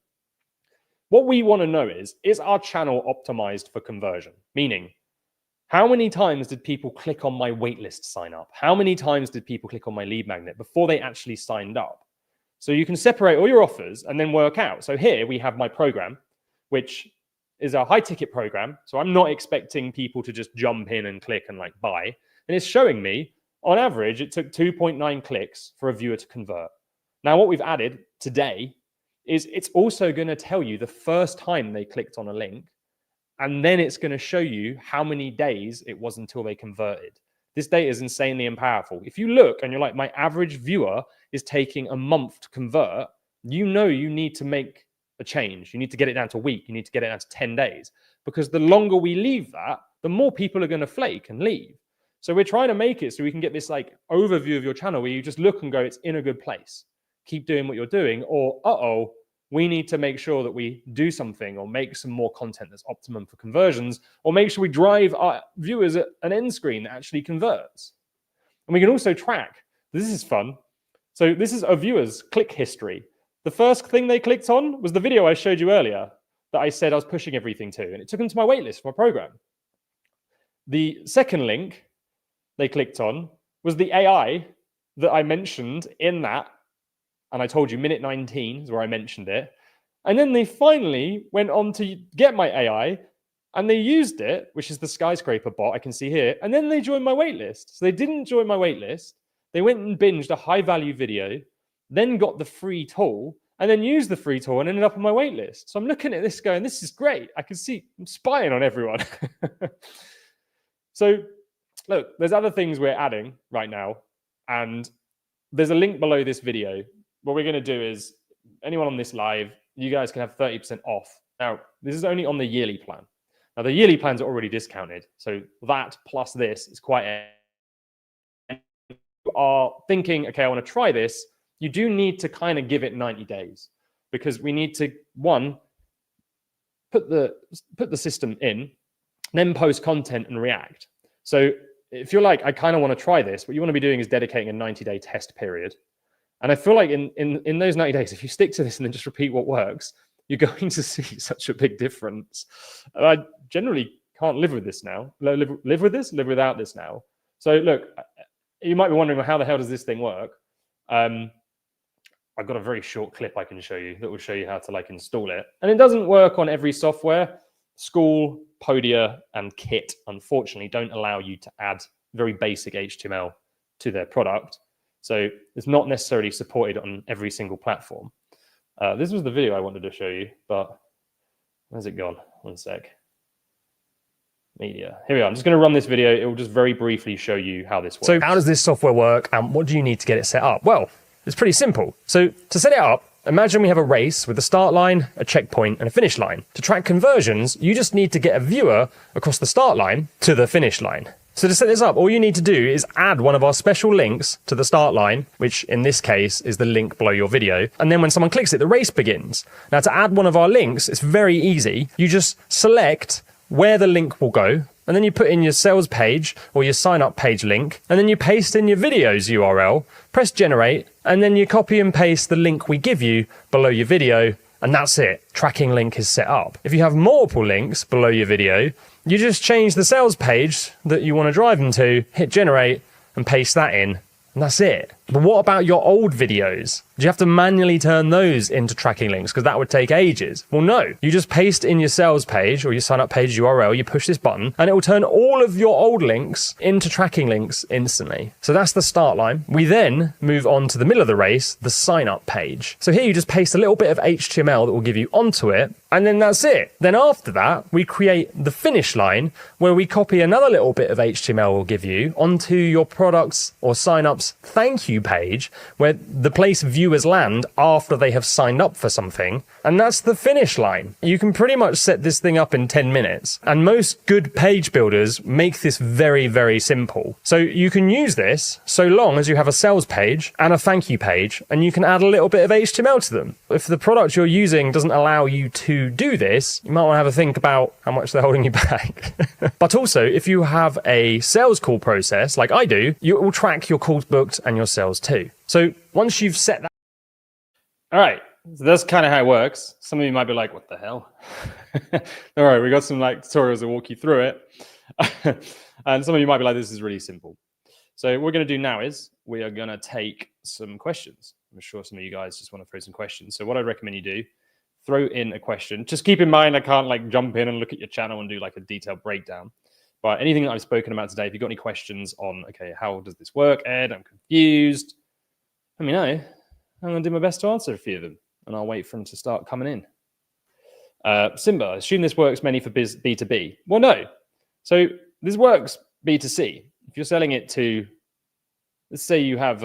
What we want to know is our channel optimized for conversion? Meaning, how many times did people click on my waitlist sign up? How many times did people click on my lead magnet before they actually signed up? So you can separate all your offers and then work out. So here we have my program, which is a high ticket program. So I'm not expecting people to just jump in and click and like buy. And it's showing me, on average, it took 2.9 clicks for a viewer to convert. Now, what we've added today is it's also going to tell you the first time they clicked on a link, and then it's going to show you how many days it was until they converted. This data is insanely powerful. If you look and you're like, my average viewer is taking a month to convert, you know you need to make a change. You need to get it down to a week. You need to get it down to 10 days. Because the longer we leave that, the more people are going to flake and leave. So we're trying to make it so we can get this like overview of your channel where you just look and go, it's in a good place. Keep doing what you're doing, or we need to make sure that we do something or make some more content that's optimum for conversions, or make sure we drive our viewers at an end screen that actually converts. And we can also track, this is fun. So this is a viewer's click history. The first thing they clicked on was the video I showed you earlier that I said I was pushing everything to, and it took them to my waitlist for my program. The second link they clicked on was the AI that I mentioned in that. And I told you minute 19 is where I mentioned it. And then they finally went on to get my AI and they used it, which is the skyscraper bot I can see here. And then they joined my waitlist. So they didn't join my waitlist. They went and binged a high value video, then got the free tool, and then used the free tool and ended up on my waitlist. So I'm looking at this going, this is great. I can see I'm spying on everyone. So look, there's other things we're adding right now. And there's a link below this video. What we're going to do is, anyone on this live, you guys can have 30% off. Now, this is only on the yearly plan. Now, the yearly plans are already discounted. So that plus this is quite a... You are thinking, okay, I want to try this. You do need to kind of give it 90 days because we need to, one, put the system in, then post content and react. So if you're like, I kind of want to try this, what you want to be doing is dedicating a 90-day test period. And I feel like in those 90 days, if you stick to this and then just repeat what works, you're going to see such a big difference. And I generally can't live with this now. Live with this, live without this now. So look, you might be wondering, well, how the hell does this thing work? I've got a very short clip I can show you that will show you how to like install it. And it doesn't work on every software. School, Podia, and Kit, unfortunately, don't allow you to add very basic HTML to their product. So it's not necessarily supported on every single platform. This was the video I wanted to show you, but where's it gone? One sec. Media. Here we are. I'm just going to run this video. It will just very briefly show you how this works. So how does this software work and what do you need to get it set up? Well, it's pretty simple. So to set it up, imagine we have a race with a start line, a checkpoint, and a finish line. To track conversions, you just need to get a viewer across the start line to the finish line. So to set this up, all you need to do is add one of our special links to the start line, which in this case is the link below your video. And then when someone clicks it, the race begins. Now to add one of our links, it's very easy. You just select where the link will go, and then you put in your sales page or your sign up page link, and then you paste in your video's URL, press generate, and then you copy and paste the link we give you below your video, and that's it. Tracking link is set up. If you have multiple links below your video, you just change the sales page that you want to drive them to, hit generate, and paste that in, and that's it. But what about your old videos? Do you have to manually turn those into tracking links? Because that would take ages. Well, no. You just paste in your sales page or your sign up page URL, you push this button, and it will turn all of your old links into tracking links instantly. So that's the start line. We then move on to the middle of the race, the sign up page. So here you just paste a little bit of HTML that will give you onto it, and then that's it. Then after that, we create the finish line where we copy another little bit of HTML we'll give you onto your products or sign ups thank you page, where the place viewers land after they have signed up for something, and that's the finish line. You can pretty much set this thing up in 10 minutes, and most good page builders make this very, very simple. So you can use this so long as you have a sales page and a thank you page, and you can add a little bit of HTML to them. If the product you're using doesn't allow you to do this, you might want to have a think about how much they're holding you back. But also, if you have a sales call process like I do, you will track your calls booked and your sales too. So once you've set that. All right, so that's kind of how it works. Some of you might be like, what the hell? All right, we got some like tutorials to walk you through it. And some of you might be like, this is really simple. So what we're going to do now is we are going to take some questions. I'm sure some of you guys just want to throw some questions. So what I recommend you do, throw in a question. Just keep in mind, I can't like jump in and look at your channel and do like a detailed breakdown. But anything that I've spoken about today, if you've got any questions on, okay, how does this work, Ed? I'm confused. Let me know. I'm going to do my best to answer a few of them, and I'll wait for them to start coming in. Simba, I assume this works mainly for B2B. Well, no. So this works B2C. If you're selling it to, let's say you have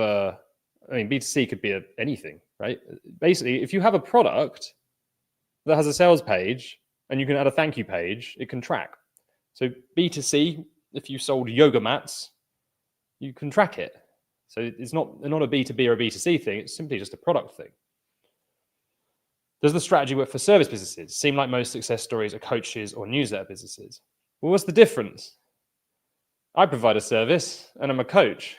B2C could be anything, right? Basically, if you have a product that has a sales page and you can add a thank you page, it can track. So B2C, if you sold yoga mats, you can track it. So it's not a B2B or a B2C thing. It's simply just a product thing. Does the strategy work for service businesses? Seem like most success stories are coaches or newsletter businesses. Well, what's the difference? I provide a service and I'm a coach.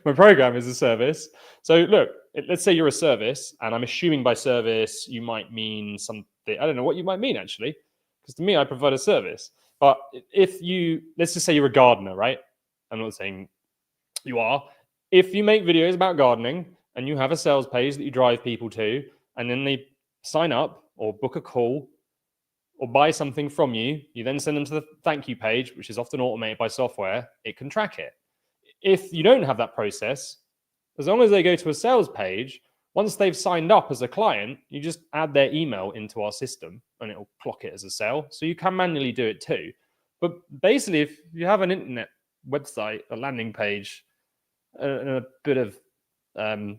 My program is a service. So look, let's say you're a service, and I'm assuming by service you might mean something. I don't know what you might mean actually, because to me, I provide a service. But if you, let's just say you're a gardener, right? I'm not saying you are. If you make videos about gardening and you have a sales page that you drive people to, and then they sign up or book a call or buy something from you, you then send them to the thank you page, which is often automated by software, it can track it. If you don't have that process, as long as they go to a sales page, once they've signed up as a client, you just add their email into our system and it'll clock it as a sale. So you can manually do it too. But basically, if you have an internet website, a landing page, and a bit of and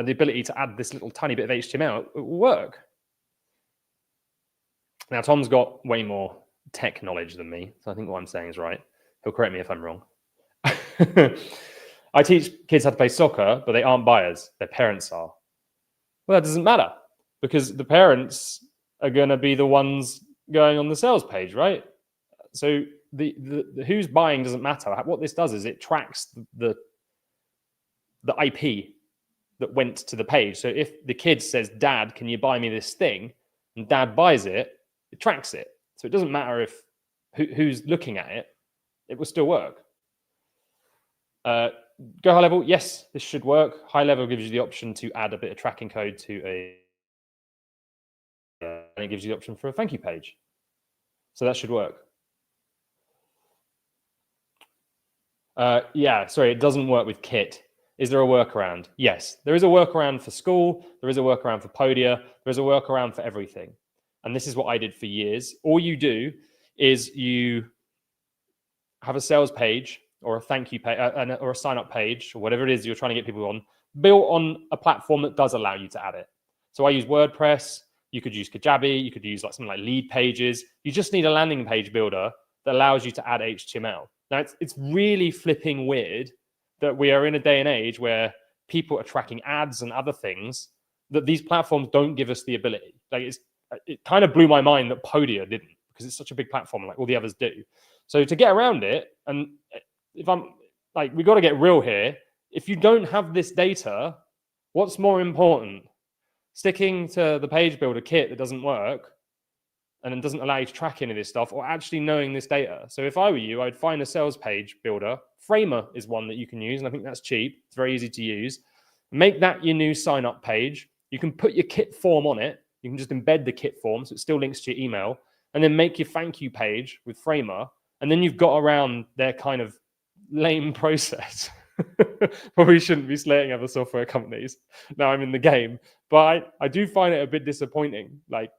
the ability to add this little tiny bit of HTML, it will work. Now, Tom's got way more tech knowledge than me, so I think what I'm saying is right. He'll correct me if I'm wrong. I teach kids how to play soccer, but they aren't buyers. Their parents are. Well, that doesn't matter, because the parents are going to be the ones going on the sales page, right? So the who's buying doesn't matter. What this does is it tracks the IP that went to the page. So if the kid says, Dad, can you buy me this thing? And Dad buys it, it tracks it. So it doesn't matter if who's looking at it, it will still work. go high level. Yes, this should work. High level gives you the option to add a bit of tracking code to and it gives you the option for a thank you page. So that should work. Yeah, sorry, it doesn't work with Kit. Is there a workaround? Yes, there is a workaround for school. There is a workaround for Podia. There's a workaround for everything. And this is what I did for years. All you do is you have a sales page or a thank you page or a sign up page or whatever it is you're trying to get people on, built on a platform that does allow you to add it. So I use WordPress. You could use Kajabi. You could use like something like Lead Pages. You just need a landing page builder that allows you to add HTML. Now, it's really flipping weird that we are in a day and age where people are tracking ads and other things that these platforms don't give us the ability. Like it kind of blew my mind that Podia didn't, because it's such a big platform like all the others do. So to get around it, and if I'm like, we got to get real here. If you don't have this data, what's more important? Sticking to the page builder kit that doesn't work and it doesn't allow you to track any of this stuff, or actually knowing this data. So if I were you, I'd find a sales page builder. Framer is one that you can use, and I think that's cheap. It's very easy to use. Make that your new sign up page. You can put your kit form on it. You can just embed the kit form so it still links to your email, and then make your thank you page with Framer. And then you've got around their kind of lame process. Probably shouldn't be slating other software companies. Now I'm in the game, but I do find it a bit disappointing. Like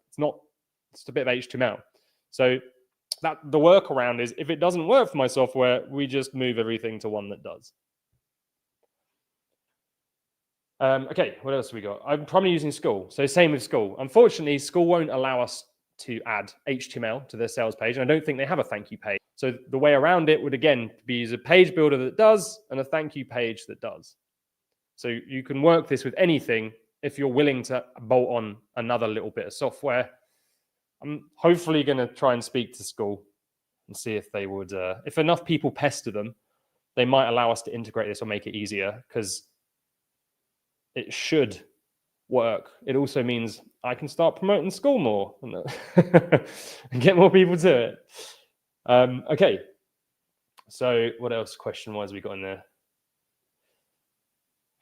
it's a bit of HTML. So that the workaround is, if it doesn't work for my software, we just move everything to one that does. Okay, what else have we got? I'm probably using School. So same with School. Unfortunately, School won't allow us to add HTML to their sales page. And I don't think they have a thank you page. So the way around it would, again, be use a page builder that does and a thank you page that does. So you can work this with anything if you're willing to bolt on another little bit of software. I'm hopefully going to try and speak to School and see if they would, if enough people pester them, they might allow us to integrate this or make it easier, because it should work. It also means I can start promoting School more and get more people to it. Okay. So what else question-wise we got in there?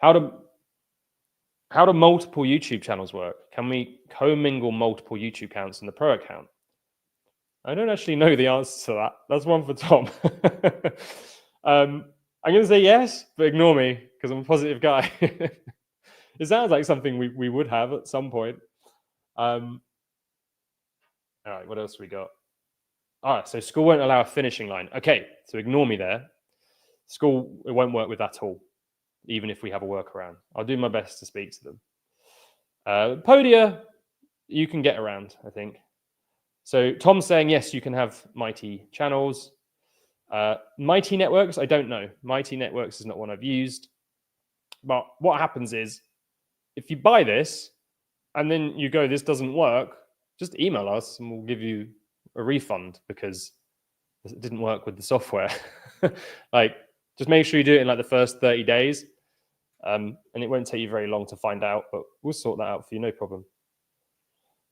How do multiple YouTube channels work? Can we commingle multiple YouTube accounts in the Pro account? I don't actually know the answer to that. That's one for Tom. I'm going to say yes, but ignore me because I'm a positive guy. It sounds like something we would have at some point. All right, what else we got? So School won't allow a finishing line. Okay, so ignore me there. School, it won't work with that at all, even if we have a workaround. I'll do my best to speak to them. Podia, you can get around, I think. So Tom's saying, yes, you can have Mighty channels. Mighty Networks, I don't know. Mighty Networks is not one I've used. But what happens is, if you buy this and then you go, this doesn't work, just email us and we'll give you a refund because it didn't work with the software. Like, just make sure you do it in like the first 30 days. And it won't take you very long to find out, but we'll sort that out for you, no problem.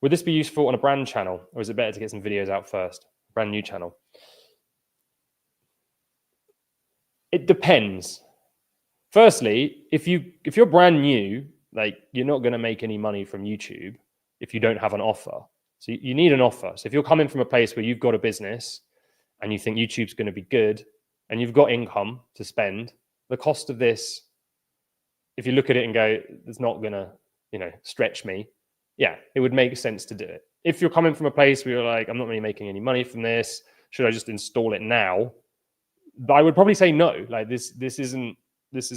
Would this be useful on a brand channel, or is it better to get some videos out first? Brand new channel. It depends. Firstly, if you're brand new, like, you're not going to make any money from YouTube if you don't have an offer. So you need an offer. So if you're coming from a place where you've got a business and you think YouTube's going to be good and you've got income to spend, the cost of this, if you look at it and go, it's not going to, stretch me. Yeah, it would make sense to do it. If you're coming from a place where you're like, I'm not really making any money from this, should I just install it now? But I would probably say no. Like, this is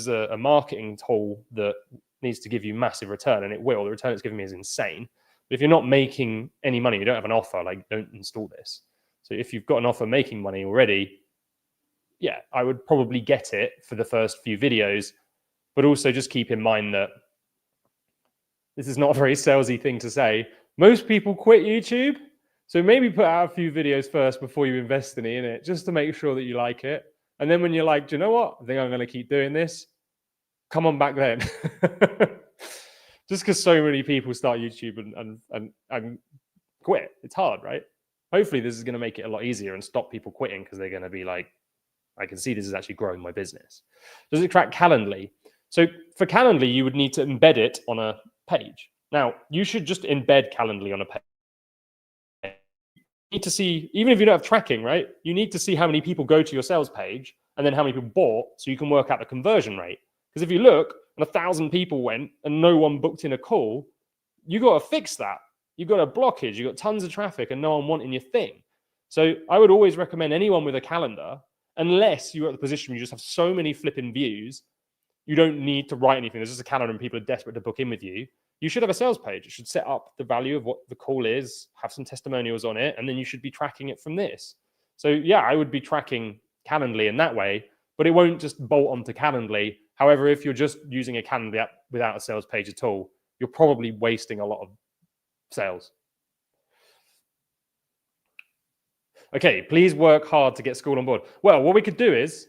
a marketing tool that needs to give you massive return, and it will. The return it's giving me is insane. But if you're not making any money, you don't have an offer, like, don't install this. So if you've got an offer making money already, yeah, I would probably get it for the first few videos. But also just keep in mind that this is not a very salesy thing to say. Most people quit YouTube. So maybe put out a few videos first before you invest any in it, just to make sure that you like it. And then when you're like, do you know what? I think I'm going to keep doing this. Come on back then. Just because so many people start YouTube and quit. It's hard, right? Hopefully this is going to make it a lot easier and stop people quitting because they're going to be like, I can see this is actually growing my business. Does it track Calendly? So for Calendly, you would need to embed it on a page. Now, you should just embed Calendly on a page. You need to see, even if you don't have tracking, right? You need to see how many people go to your sales page and then how many people bought, so you can work out the conversion rate. Because if you look and 1,000 people went and no one booked in a call, you got to fix that. You got a blockage, you got tons of traffic and no one wanting your thing. So I would always recommend anyone with a calendar, unless you're at the position where you just have so many flipping views, you don't need to write anything. There's just a calendar and people are desperate to book in with you. You should have a sales page. It should set up the value of what the call is, have some testimonials on it, and then you should be tracking it from this. So yeah, I would be tracking Calendly in that way, but it won't just bolt onto Calendly. However, if you're just using a Calendly app without a sales page at all, you're probably wasting a lot of sales. Okay, please work hard to get school on board. Well, what we could do is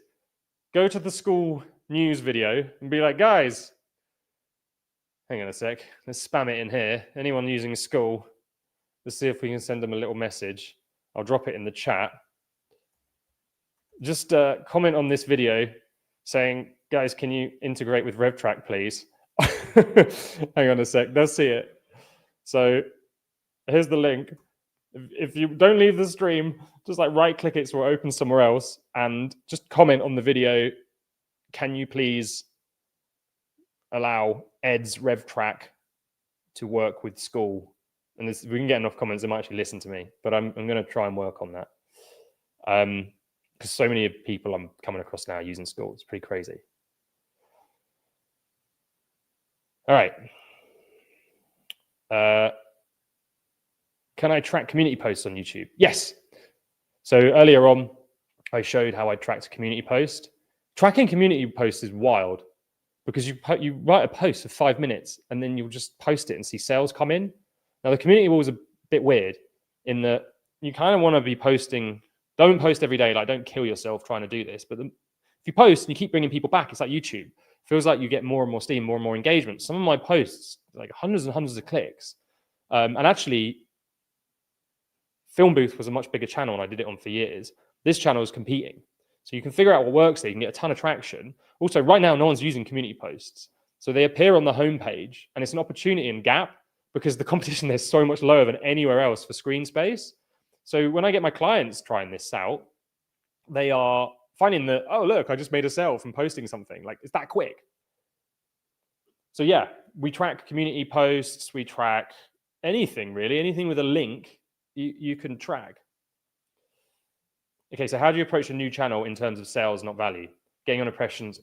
go to the school news video and be like, guys, hang on a sec, let's spam it in here. Anyone using school, let's see if we can send them a little message. I'll drop it in the chat. Just comment on this video saying, guys, can you integrate with RevTrack, please? Hang on a sec, they'll see it. So here's the link. If you don't leave the stream, just like right click it so it opens somewhere else and just comment on the video. Can you please allow Ed's RevTrack to work with school? And this, if we can get enough comments, they might actually listen to me, but I'm going to try and work on that. Because so many people I'm coming across now using school. It's pretty crazy. All right. Can I track community posts on YouTube? Yes. So earlier on, I showed how I tracked a community post. Tracking community posts is wild because you write a post for 5 minutes and then you'll just post it and see sales come in. Now, the community wall is a bit weird in that you kind of want to be posting. Don't post every day. Like, don't kill yourself trying to do this. But if you post and you keep bringing people back, it's like YouTube. It feels like you get more and more steam, more and more engagement. Some of my posts, like hundreds and hundreds of clicks. And actually, Film Booth was a much bigger channel and I did it on for years. This channel is competing. So you can figure out what works there. You can get a ton of traction. Also, right now, no one's using community posts. So they appear on the homepage and it's an opportunity in Gap because the competition there's so much lower than anywhere else for screen space. So when I get my clients trying this out, they are finding that, oh, look, I just made a sale from posting something. Like, it's that quick. So yeah, we track community posts. We track anything, really. Anything with a link, you can track. Okay, so how do you approach a new channel in terms of sales, not value? Getting on impression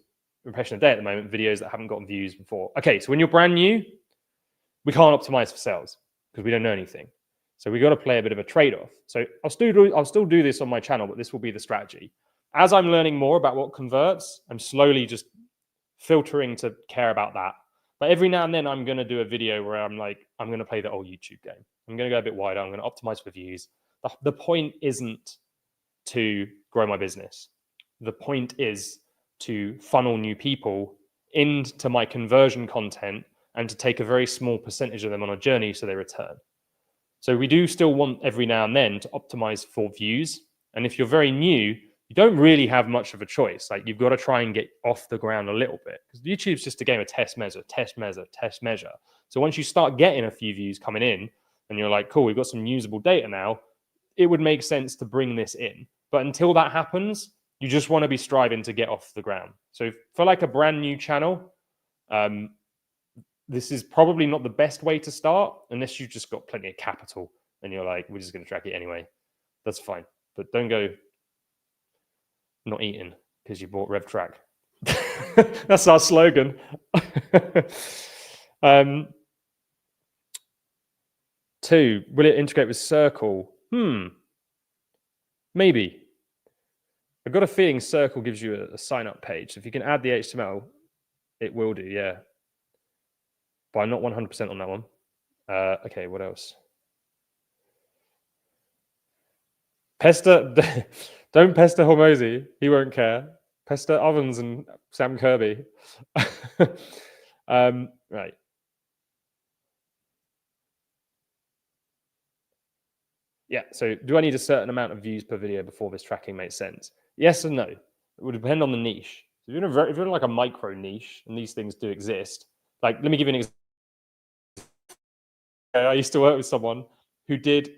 a day at the moment, videos that haven't gotten views before. Okay, so when you're brand new, we can't optimize for sales because we don't know anything. So we got to play a bit of a trade-off. So I'll still do this on my channel, but this will be the strategy. As I'm learning more about what converts, I'm slowly just filtering to care about that. But every now and then I'm going to do a video where I'm like, I'm going to play the old YouTube game. I'm going to go a bit wider. I'm going to optimize for views. The point isn't to grow my business. The point is to funnel new people into my conversion content and to take a very small percentage of them on a journey so they return. So we do still want every now and then to optimize for views. And if you're very new, you don't really have much of a choice. Like, you've got to try and get off the ground a little bit because YouTube's just a game of test, measure, test, measure, test, measure. So once you start getting a few views coming in and you're like, cool, we've got some usable data now, it would make sense to bring this in. But until that happens, you just want to be striving to get off the ground. So for like a brand new channel, this is probably not the best way to start unless you've just got plenty of capital and you're like, we're just going to track it anyway. That's fine. But don't go not eating because you bought RevTrack. That's our slogan. 2, will it integrate with Circle? Maybe. I've got a feeling Circle gives you a sign-up page. So if you can add the HTML, it will do, yeah. But I'm not 100% on that one. Okay, what else? Don't pester Hormozy. He won't care. Pester Ovens and Sam Kirby. Right. Yeah, so do I need a certain amount of views per video before this tracking makes sense? Yes and no. It would depend on the niche. If you're in like a micro niche, and these things do exist, like let me give you an example. I used to work with someone who did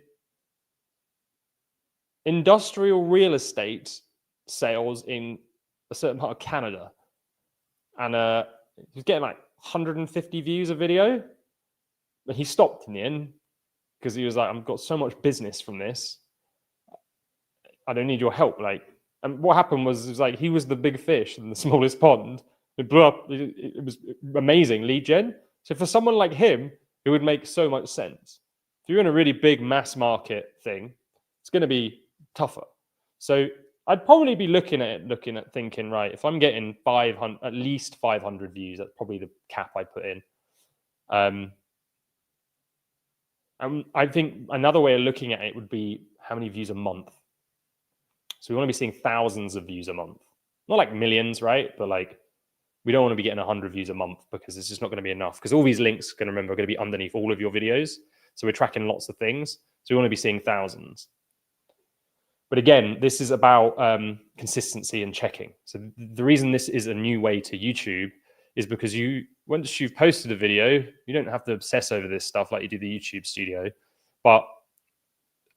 industrial real estate sales in a certain part of Canada, and he was getting like 150 views a video, but he stopped in the end because he was like, "I've got so much business from this. I don't need your help." Like, and what happened was, it was like he was the big fish in the smallest pond. It blew up. It was amazing lead gen. So for someone like him, it would make so much sense. If you're in a really big mass market thing, it's going to be tougher. So I'd probably be looking at thinking, right, if I'm getting 500, at least 500 views, that's probably the cap I put in. I think another way of looking at it would be how many views a month. So we want to be seeing thousands of views a month, not like millions, right? But like, we don't want to be getting 100 views a month because it's just not going to be enough. Because all these links, are going to be underneath all of your videos. So we're tracking lots of things. So we want to be seeing thousands. But again, this is about consistency and checking. So the reason this is a new way to YouTube is because once you've posted a video, you don't have to obsess over this stuff like you do the YouTube studio. But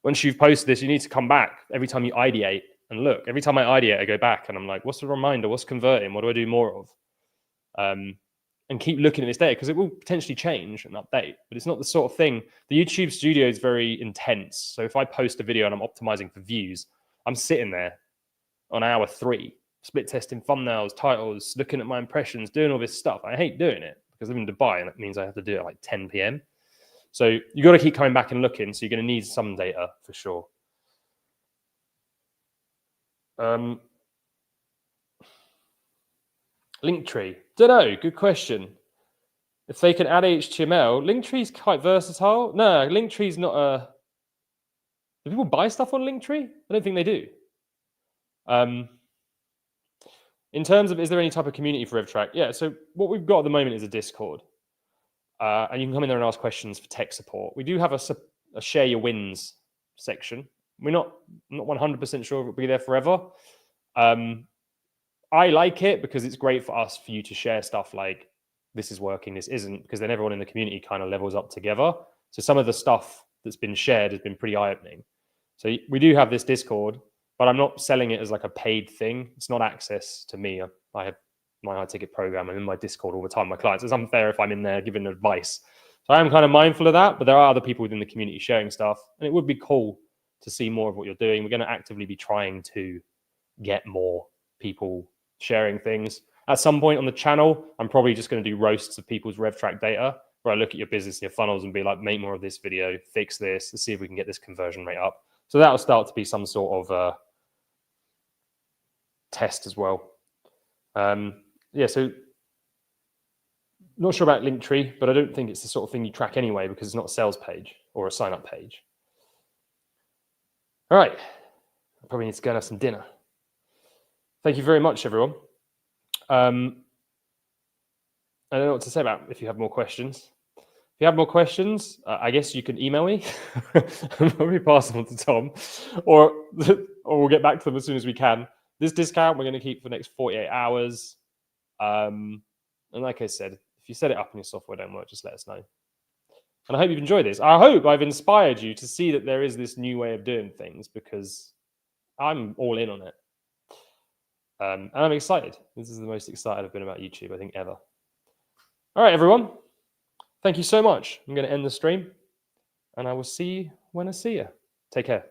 once you've posted this, you need to come back every time you ideate and look. Every time I ideate, I go back and I'm like, what's the reminder? What's converting? What do I do more of? And keep looking at this data because it will potentially change and update. But it's not the sort of thing. The YouTube studio is very intense. So if I post a video and I'm optimizing for views, I'm sitting there on hour 3, split testing thumbnails, titles, looking at my impressions, doing all this stuff. I hate doing it because I'm in Dubai and it means I have to do it at like 10 p.m. So you got to keep coming back and looking. So you're going to need some data for sure. Linktree. Don't know. Good question. If they can add HTML, Linktree is quite versatile. No, Linktree's not a. Do people buy stuff on Linktree? I don't think they do. In terms of, is there any type of community for RevTrack? Yeah. So what we've got at the moment is a Discord, and you can come in there and ask questions for tech support. We do have a share your wins section. I'm not 100% sure if it'll be there forever. I like it because it's great for us, for you to share stuff like this is working, this isn't, because then everyone in the community kind of levels up together. So some of the stuff that's been shared has been pretty eye-opening. So we do have this Discord, but I'm not selling it as like a paid thing. It's not access to me. I have my high ticket program. I'm in my Discord all the time. My clients, it's unfair if I'm in there giving advice. So I am kind of mindful of that, but there are other people within the community sharing stuff. And it would be cool to see more of what you're doing. We're going to actively be trying to get more people sharing things. At some point on the channel, I'm probably just going to do roasts of people's RevTrack data, where I look at your business, your funnels, and be like, make more of this video, fix this, let's see if we can get this conversion rate up. So that'll start to be some sort of test as well. Yeah, so not sure about Linktree, but I don't think it's the sort of thing you track anyway because it's not a sales page or a sign-up page. All right, I probably need to go and have some dinner. Thank you very much, everyone. I don't know what to say about if you have more questions. If you have more questions, I guess you can email me. I'll probably pass them on to Tom, or we'll get back to them as soon as we can. This discount we're going to keep for the next 48 hours. And like I said, if you set it up and your software don't work, just let us know. And I hope you've enjoyed this. I hope I've inspired you to see that there is this new way of doing things, because I'm all in on it. And I'm excited. This is the most excited I've been about YouTube, I think, ever. All right, everyone. Thank you so much. I'm going to end the stream, and I will see you when I see you. Take care.